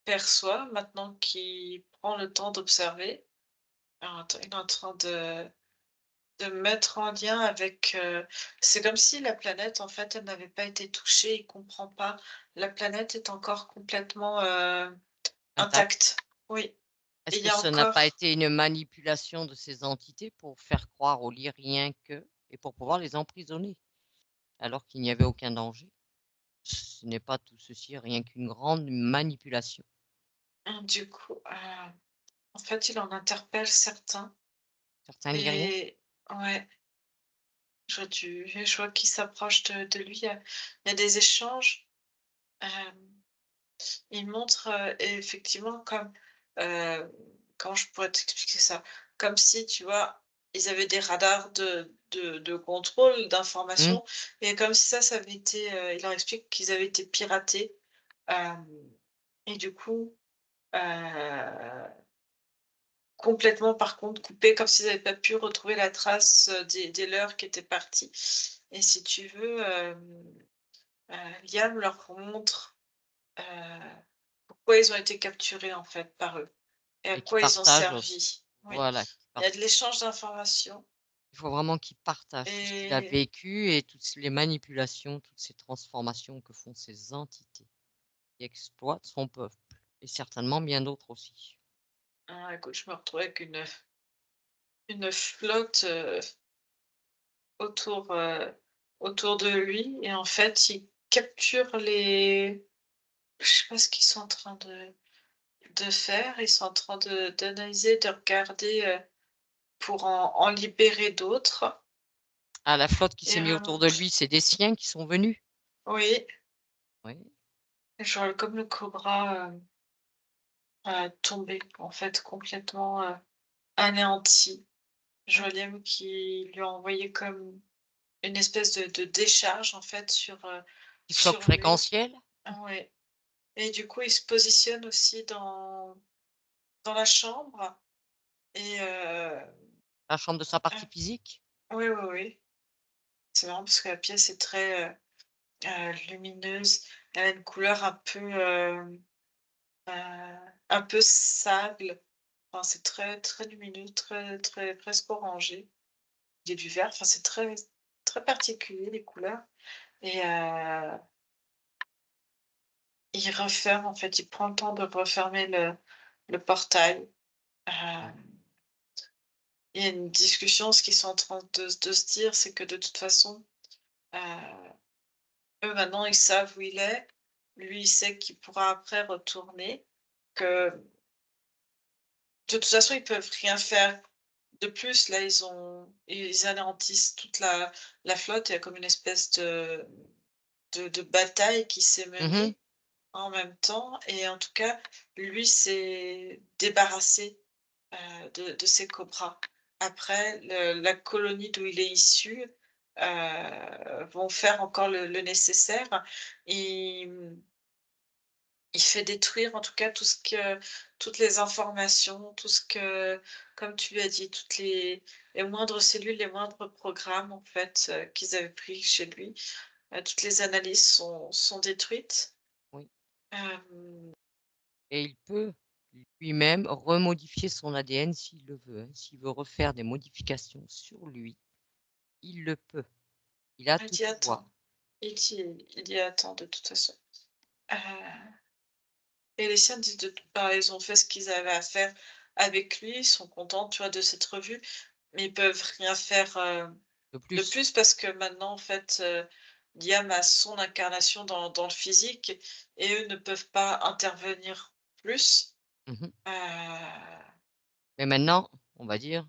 perçoit, maintenant qu'il prend le temps d'observer, alors attends, il est en train de mettre en lien avec, c'est comme si la planète, en fait, elle n'avait pas été touchée, il comprend pas. La planète est encore complètement, intact. intacte. Oui, et Est-ce il que y a ce n'a pas encore été une manipulation de ces entités pour faire croire aux Lyriens que et pour pouvoir les emprisonner, alors qu'il n'y avait aucun danger? Ce n'est pas tout ceci rien qu'une grande manipulation. du coup, en fait, il en interpelle certains Certains Lyriens? et ouais, je vois qu'il s'approche de lui, il y a des échanges, hem il montre, effectivement comme, heu, comment je pourrais t'expliquer ça? Comme si, tu vois, ils avaient des radars de contrôle, Mmh, d'information et comme si ça avait été, il leur explique qu'ils avaient été piratés, hem et du coup, heu, complètement par contre coupés, comme s'ils n'avaient pas pu retrouver la trace, des leurs qui étaient partis et si tu veux, Liam leur montre, heu, pourquoi ils ont été capturés, en fait, par eux. Et à et qui quoi ils ont partagent aussi. servi? Oui, Voilà, qui il y a partagent. de l'échange d'informations Il faut vraiment qu'il partage tout ce qu'il a et vécu et toutes les manipulations, toutes ces transformations que font ces entités qui exploitent son peuple et certainement bien d'autres aussi. écoute, je me retrouvais avec une flotte, autour, autour de lui et en fait, ils capturent les je sais pas ce qu'ils sont en train de faire. Ils sont en train d'analyser, de regarder, pour en libérer d'autres Ah, la flotte qui et s'est mise autour de lui, c'est des siens qui sont venus? oui, Oui, genre comme le cobra, tombé, en fait, complètement, anéanti. Jolie qui lui a envoyé comme une espèce de décharge en fait petit choc sur lui. fréquentiel, Ah ouais et du coup, il se positionne aussi dans la chambre et la chambre de sa partie ah physique. oui, oui, oui. C'est marrant parce que la pièce est très, lumineuse. Elle a une couleur un peu sable. Enfin, c'est très, très lumineux, très, très presque orangé. Il y a du vert, enfin, c'est très, très particulier les couleurs et il referme, en fait, il prend le temps de refermer le portail. Ouais. Hem, il y a une discussion, ce qu'ils sont en train de se dire, c'est que de toute façon, heu, eux maintenant ils savent où il est. Lui, il sait qu'il pourra après retourner, que de toute façon ils peuvent rien faire de plus. Là, ils anéantissent toute la flotte. Il y a comme une espèce de bataille qui s'est Mmh. menée en même temps et en tout cas, lui s'est débarrassé, de ces cobras. Après la colonie d'où il est issu, vont faire encore le nécessaire. Il, il fait détruire en tout cas tout ce que toutes les informations, tout ce que comme tu l'as dit, toutes les moindres cellules, les moindres programmes en fait, qu'ils avaient pris chez lui. Toutes les analyses sont détruites. Oui, Hem, et il peut lui-même remodifier son ADN s'il le veut, hein. S'il veut refaire des modifications sur lui, il le peut. Il a il tout dit: pouvoir. «Attends». Il dit: «Attends de toute façon». Heu et les siens disent de bah, ils ont fait ce qu'ils avaient à faire avec lui, ils sont contents, tu vois, de cette revue, mais ils peuvent rien faire, De de plus. plus parce que maintenant, en fait, Liam a son incarnation dans le physique et eux ne peuvent pas intervenir plus. Mmh. Heu, Mais maintenant, on va dire,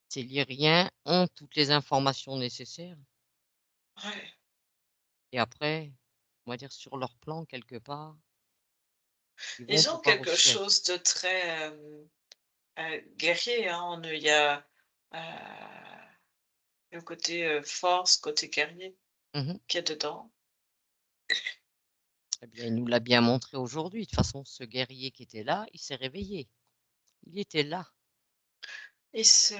ces Lyriens ont toutes les informations nécessaires ouais. et après, on va dire sur leur plan quelque part, ils vont Ils ont pouvoir quelque aussi agir. chose de très, guerrier, hein, en eux. Il y a, heu le côté force, côté guerrier Mmh. qui est dedans. Eh bien, il nous l'a bien montré aujourd'hui. De toute façon, ce guerrier qui était là, il s'est réveillé. Il était là. Et je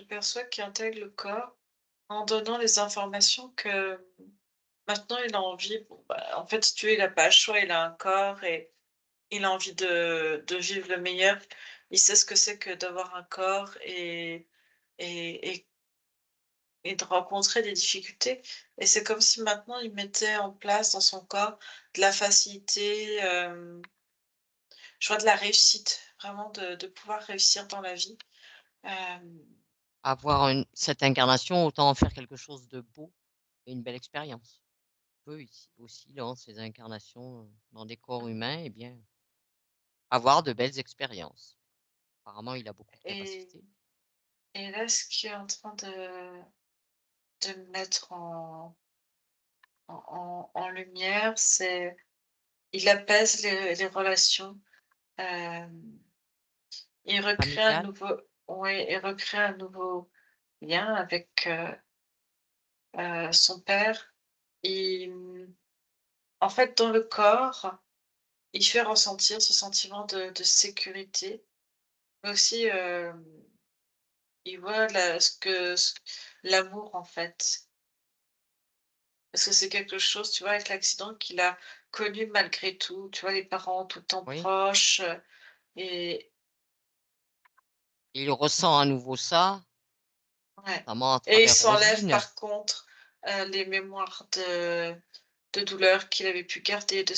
le perçois qui intègre le corps en donnant les informations que maintenant il a envie. Bon, bah, en fait, si tu veux, il n'a pas le choix, il a un corps et il a envie de vivre le meilleur. Il sait ce que c'est que d'avoir un corps et, et, et de rencontrer des difficultés. Et c'est comme si maintenant il mettait en place dans son corps de la facilité, je vois de la réussite, vraiment de pouvoir réussir dans la vie. Euh, Avoir cette incarnation, autant en faire quelque chose de beau et une belle expérience. On peut ici aussi, dans ces incarnations, dans des corps humains, eh bien, avoir de belles expériences. Apparemment, il a beaucoup de et, capacités. et là, ce qui est en train de me mettre en lumière, c'est il apaise les relations. euh, il recrée un Familial, nouveau, ouais, il recrée un nouveau lien avec son père. Il, en fait, dans le corps, il fait ressentir ce sentiment de sécurité, mais aussi il voit l'amour en fait. Parce que c'est quelque chose, tu vois, avec l'accident qu'il a connu malgré tout, tu vois, les parents tout le temps oui. proches, et Il ressent à nouveau ça, ouais. notamment à Et il travers s'enlève Rosine. par contre les mémoires de douleur qu'il avait pu garder de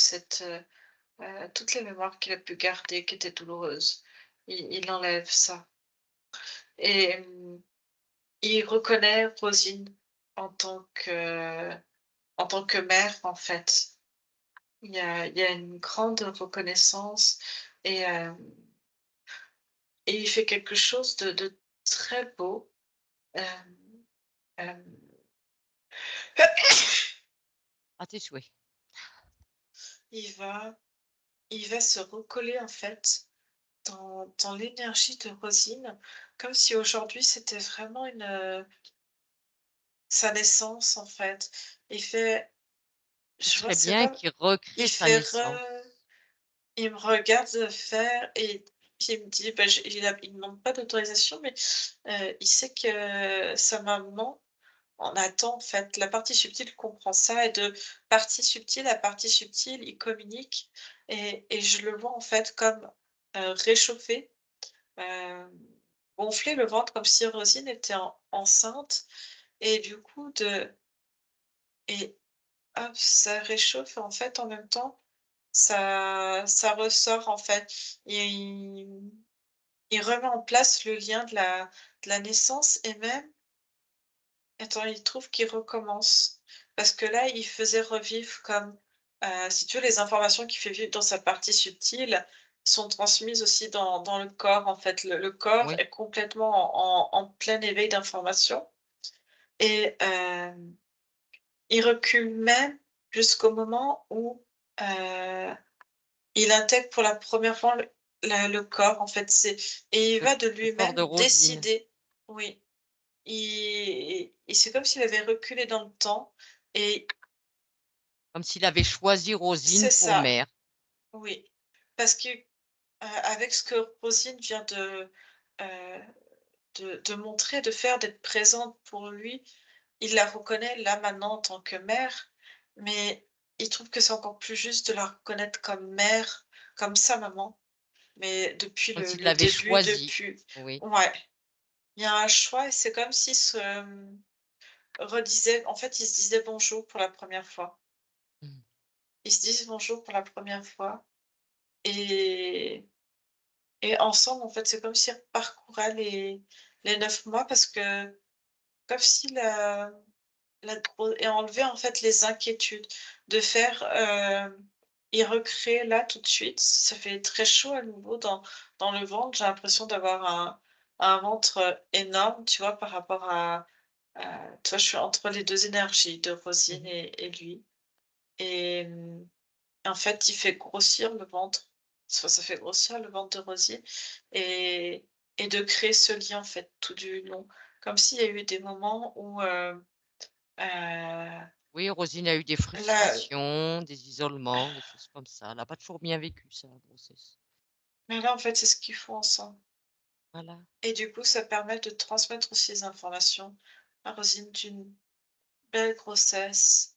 toutes les mémoires qu'il a pu garder qui étaient douloureuses. Il enlève ça. Et il reconnaît Rosine en tant que, en tant que mère, en fait. Il y a une grande reconnaissance et, euh, et il fait quelque chose de très beau. Euh, euh, À tes souhaits. il va, il va se recoller en fait dans l'énergie de Rosine, comme si aujourd'hui c'était vraiment sa naissance en fait. Il fait, Ce je vois, serait c'est bien comme, qu'il il recrée sa fait naissance. il me regarde faire et puis il me dit, bah, il me demande pas d'autorisation, mais il sait que sa maman en attend en fait. La partie subtile comprend ça et de partie subtile à partie subtile, il communique et je le vois en fait comme réchauffer, euh, gonfler le ventre comme si Rosine était enceinte et du coup et hop, ça réchauffe en fait en même temps. Ça ressort en fait. Il remet en place le lien de la naissance et même attends, il trouve qu'il recommence. Parce que là, il faisait revivre comme, si tu veux, les informations qu'il fait vivre dans sa partie subtile sont transmises aussi dans le corps, en fait. Le corps Oui, est complètement en plein éveil d'informations et il recule même jusqu'au moment où, heu il intègre pour la première fois le corps, en fait, et il le va de le corps de lui-même Rosine. décider. Oui, c'est comme s'il avait reculé dans le temps et Comme s'il avait choisi c'est Rosine pour ça, mère. oui. Parce que, avec ce que Rosine vient heu, de montrer, de faire, d'être présente pour lui, il la reconnaît là, maintenant, en tant que mère, mais il trouve que c'est encore plus juste de la reconnaître comme mère, comme sa maman. Mais depuis Comme le s'il le l'avait début, choisi. depuis Oui. ouais, il y a un choix et c'est comme s'il redisait en fait, ils se disaient bonjour pour la première fois. Mmh. Ils se disent bonjour pour la première fois et et ensemble, en fait, c'est comme s'ils parcouraient les 9 mois parce que comme si la gros et enlever, en fait, les inquiétudes de faire, il recrée là tout de suite. Ça fait très chaud à nouveau dans le ventre. J'ai l'impression d'avoir un ventre, énorme, tu vois? Par rapport tu vois? Je suis entre les 2 énergies de Rosine Mmh. et lui et en fait, il fait grossir le ventre. Ça fait grossir le ventre de Rosine et et de créer ce lien, en fait, tout du long. Comme s'il y a eu des moments où, Oui, Rosine a eu des la frustrations, des isolements, des choses comme ça. Elle a pas toujours bien vécu sa grossesse. mais là, en fait, c'est ce qu'ils font ensemble Voilà. et du coup, ça permet de transmettre aussi les informations à Rosine d'une belle grossesse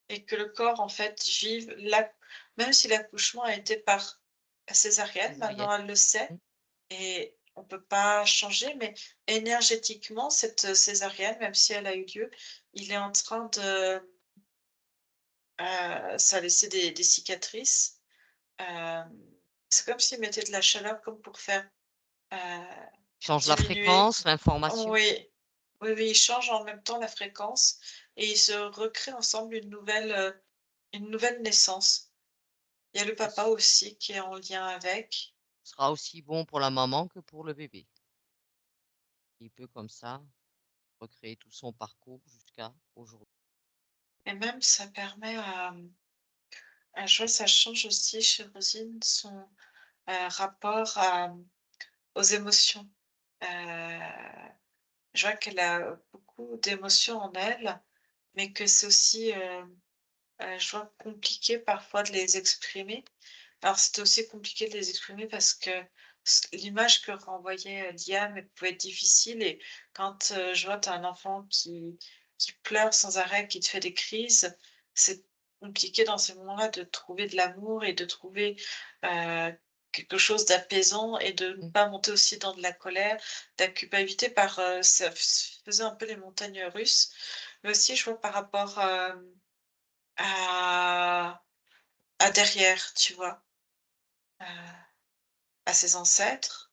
et que le corps, en fait, vive la même si l'accouchement a été par césarienne, Césarienne. maintenant elle le sait Mmh. et on peut pas changer, mais énergétiquement, cette, césarienne, même si elle a eu lieu, il est en train de, ça a laissé des cicatrices. Hem, c'est comme s'il mettait de la chaleur comme pour faire, heu, Change la diminuer fréquence, l'information. oui, oui, oui, ils changent en même temps la fréquence et ils se recréent ensemble une nouvelle naissance. Il y a le Et papa aussi qui est en lien avec ce sera aussi bon pour la maman que pour le bébé. Il peut comme ça recréer tout son parcours jusqu'à aujourd'hui. et même ça permet je vois ça change aussi chez Rosine son, rapport aux émotions. Heu, je vois qu'elle a beaucoup d'émotions en elle, mais que c'est aussi, je vois compliqué parfois de les exprimer. Alors c'était aussi compliqué de les exprimer parce que l'image que renvoyait Liam elle pouvait être difficile et quand je vois tu as un enfant qui pleure sans arrêt, qui te fait des crises, c'est compliqué dans ces moments-là de trouver de l'amour et de trouver quelque chose d'apaisant et de ne Mmh. pas monter aussi dans de la colère, de la culpabilité par ça faisait un peu les montagnes russes. Mais aussi je vois par rapport à derrière, tu vois? Heu, à ses ancêtres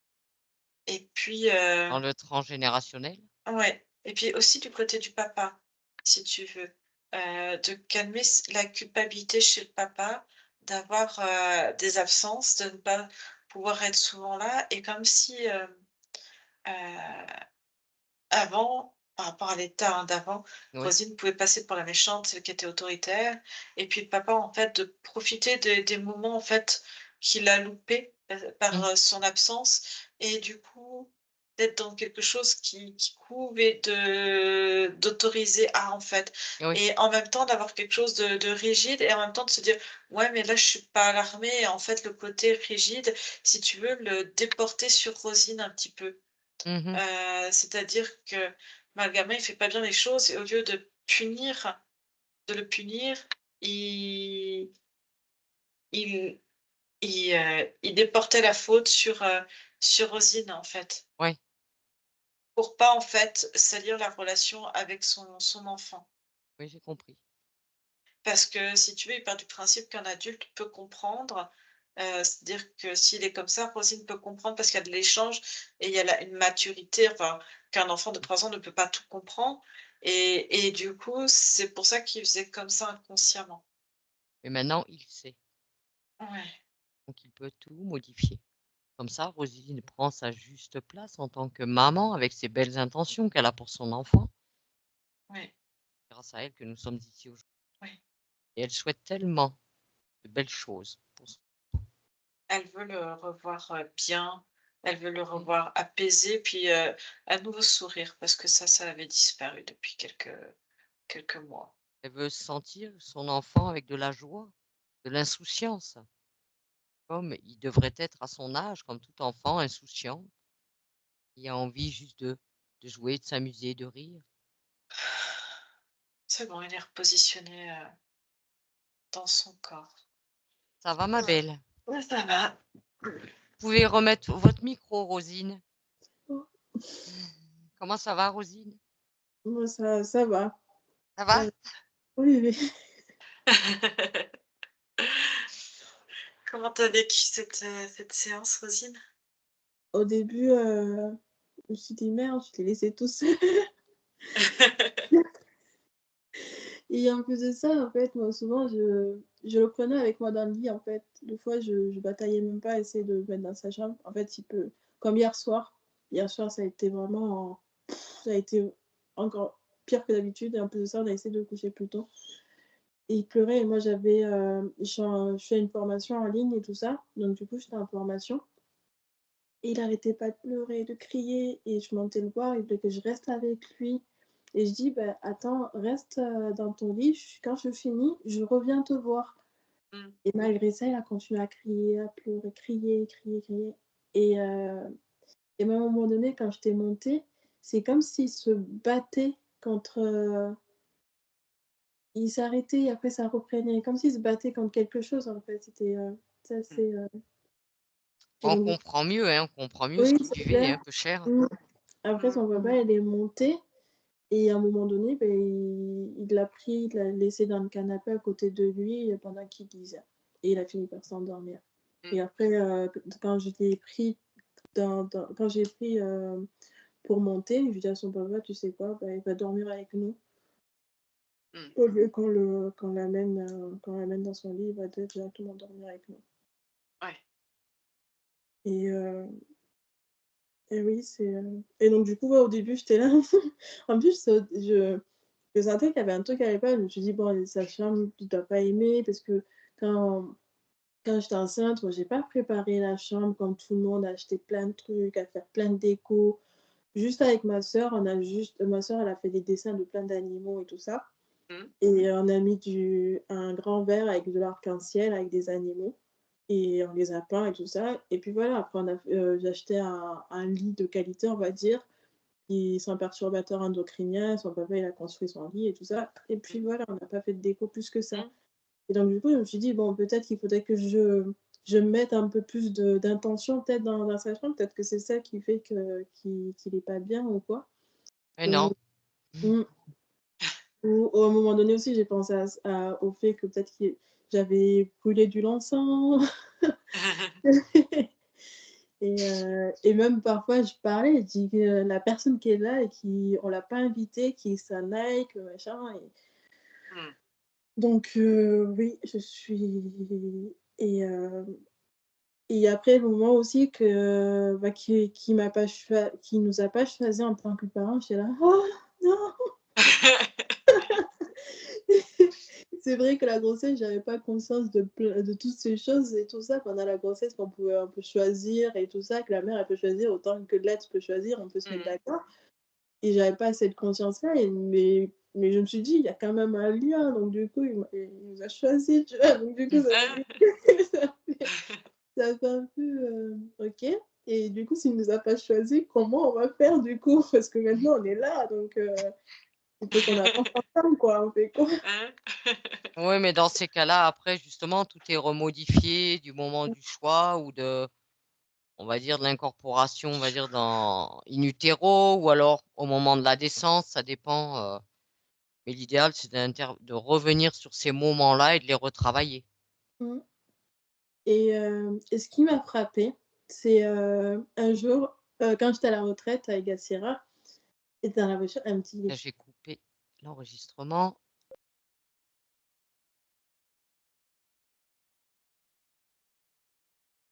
et puis, Dans le transgénérationnel. ouais et puis aussi du côté du papa, si tu veux, de calmer la culpabilité chez le papa, d'avoir, des absences, de ne pas pouvoir être souvent là et comme si, heu, avant, par rapport à l'état, hein, d'avant, Oui. Rosine pouvait passer pour la méchante, celle qui était autoritaire et puis le papa, en fait, de profiter des moments, en fait, qu'il a loupés, par, Mmh. son absence et du coup, d'être dans quelque chose qui couve et d'autoriser à, en fait Oui. et en même temps d'avoir quelque chose de rigide et en même temps de se dire: «Ouais, mais là, je suis pas à l'armée» et en fait, le côté rigide, si tu veux, le déporter sur Rosine un petit peu. Mmh mh. C'est-à-dire que, bah, le gamin, il fait pas bien les choses et au lieu de le punir, il il il déportait la faute sur Rosine, en fait, Ouais. pour pas, en fait, salir la relation avec son enfant. Oui, j'ai compris. Parce que si tu veux, il part du principe qu'un adulte peut comprendre, c'est-à-dire que s'il est comme ça, Rosine peut comprendre parce qu'il y a de l'échange et il y a une maturité, enfin, qu'un enfant de 3 ans ne peut pas tout comprendre et du coup, c'est pour ça qu'il faisait comme ça inconsciemment. Mais maintenant, il sait, Ouais, donc il peut tout modifier. Comme ça, Roselyne prend sa juste place en tant que maman avec ses belles intentions qu'elle a pour son enfant. ouais, Grâce à elle que nous sommes ici aujourd'hui. ouais. Et elle souhaite tellement de belles choses pour son Elle veut le revoir, bien, elle veut le mmh, revoir apaisé puis, à nouveau sourire parce que ça avait disparu depuis quelques mois. elle veut sentir son enfant avec de la joie, de l'insouciance, comme il devrait être à son âge, comme tout enfant insouciant, qui a envie juste de jouer, de s'amuser, de rire. C'est bon, il est repositionné, dans son corps. Ça va ma Ouais. belle? Ouais, ça va. Vous pouvez remettre votre micro, Rosine. Oh, Comment ça va, Rosine? moi, ça va. Ça Ça va? va. Oui, oui. Comment tu as vécu cette séance, Rosine? Au début, je me suis dit: «Merde, je l'ai laissé tout seul» et en plus de ça, en fait, moi, souvent, je le prenais avec moi dans le lit, en fait. Des fois, je bataillais même pas à essayer de le mettre dans sa chambre. En fait, il peut comme hier soir. Hier soir, ça a été vraiment ça a été encore pire que d'habitude et en plus de ça, on a essayé de le coucher plus tôt et il pleurait et moi, j'avais, je fais une formation en ligne et tout ça, donc du coup, j'étais en formation Et il arrêtait pas de pleurer, de crier et je montais le voir, il voulait que je reste avec lui et je dis: «Bah, attends, reste, dans ton lit, quand je finis, je reviens te voir». Mmh. Et malgré ça, il a continué à crier, à pleurer, crier, crier, crier et heu et même à un moment donné, quand j'étais montée, c'est comme s'il se battait contre, il s'arrêtait et après ça reprenait, comme s'il se battait contre quelque chose, en fait. C'était, c'est Mmh. assez, et donc On comprend mieux ce oui, qu'il c'est vivait, clair. hein, peu cher. Mmh. Après Mmh. son papa, il est monté et à un moment donné, beh, il l'a pris, il l'a laissé dans le canapé à côté de lui, pendant qu'il lisait et il a fini par s'endormir Mmh. et après, quand je l'ai pris quand j'ai pris, pour monter, je lui ai dit à son papa: «Tu sais quoi? Bah, il va dormir avec nous. Mmh. Au lieu qu'on l'amène dans son lit, il va directement dormir avec nous» Ouais. et et oui, et donc du coup, ouais, au début, j'étais là en plus, je sentais qu'il y avait un truc qui allait pas. Je me suis dit: «Bon, les sages-femmes, il doit pas aimer» parce que quand quand j'étais enceinte, moi, j'ai pas préparé la chambre comme tout le monde, à acheter plein de trucs, à faire plein de déco. Juste avec ma sœur, ma sœur, elle a fait des dessins de plein d'animaux et tout ça Mmh. et on a mis un grand verre avec de l'arc-en-ciel, avec des animaux et on les a peints et tout ça et puis voilà, après j'ai acheté un lit de qualité, on va dire, qui est sans perturbateur endocrinien. Son papa, il a construit son lit et tout ça et puis Mmh. voilà, on n'a pas fait de déco plus que ça Mmh. et donc du coup, je me suis dit: «Bon, peut-être qu'il faudrait que je mette un peu plus d'intention peut-être dans sa chambre, peut-être que c'est ça qui fait qu'il est pas bien ou quoi». Mais Ou non. mmh, ou à un moment donné aussi, j'ai pensé au fait que peut-être que j'avais brûlé du l'encens et même parfois je parlais, je dis que la personne qui est là et qui on l'a pas invitée, qu'il s'en aille, que machin Mmh. donc oui, je suis et hem et après le moment aussi que, bah, qui nous a pas choisis en tant que parents, j'étais là: «Oh non!» C'est vrai que la grossesse, j'avais pas conscience de toutes ces choses et tout ça pendant la grossesse on peut choisir et tout ça, que la mère elle peut choisir autant que l'être peut choisir, on peut se mettre Mmh. d'accord et j'avais pas cette conscience-là mais je me suis dit: «Il y a quand même un lien», donc du coup il nous a choisis, tu vois? Donc du coup ça fait ça fait un peu, OK et du coup s'il nous a pas choisis, comment on va faire du coup? Parce que maintenant on est là donc il faut qu'on avance ensemble quoi, on fait quoi? Hein? Oui, mais dans ces cas-là, après, justement, tout est remodifié du moment du choix ou on va dire, de l'incorporation, on va dire, in utero ou alors au moment de la naissance, ça dépend. Mais l'idéal, c'est de revenir sur ces moments-là et de les retravailler. Mmh. Et ce qui m'a frappée, c'est, un jour, quand j'étais à la retraite avec Gassira et dans la voiture, elle me dit: Là, j'ai coupé l'enregistrement.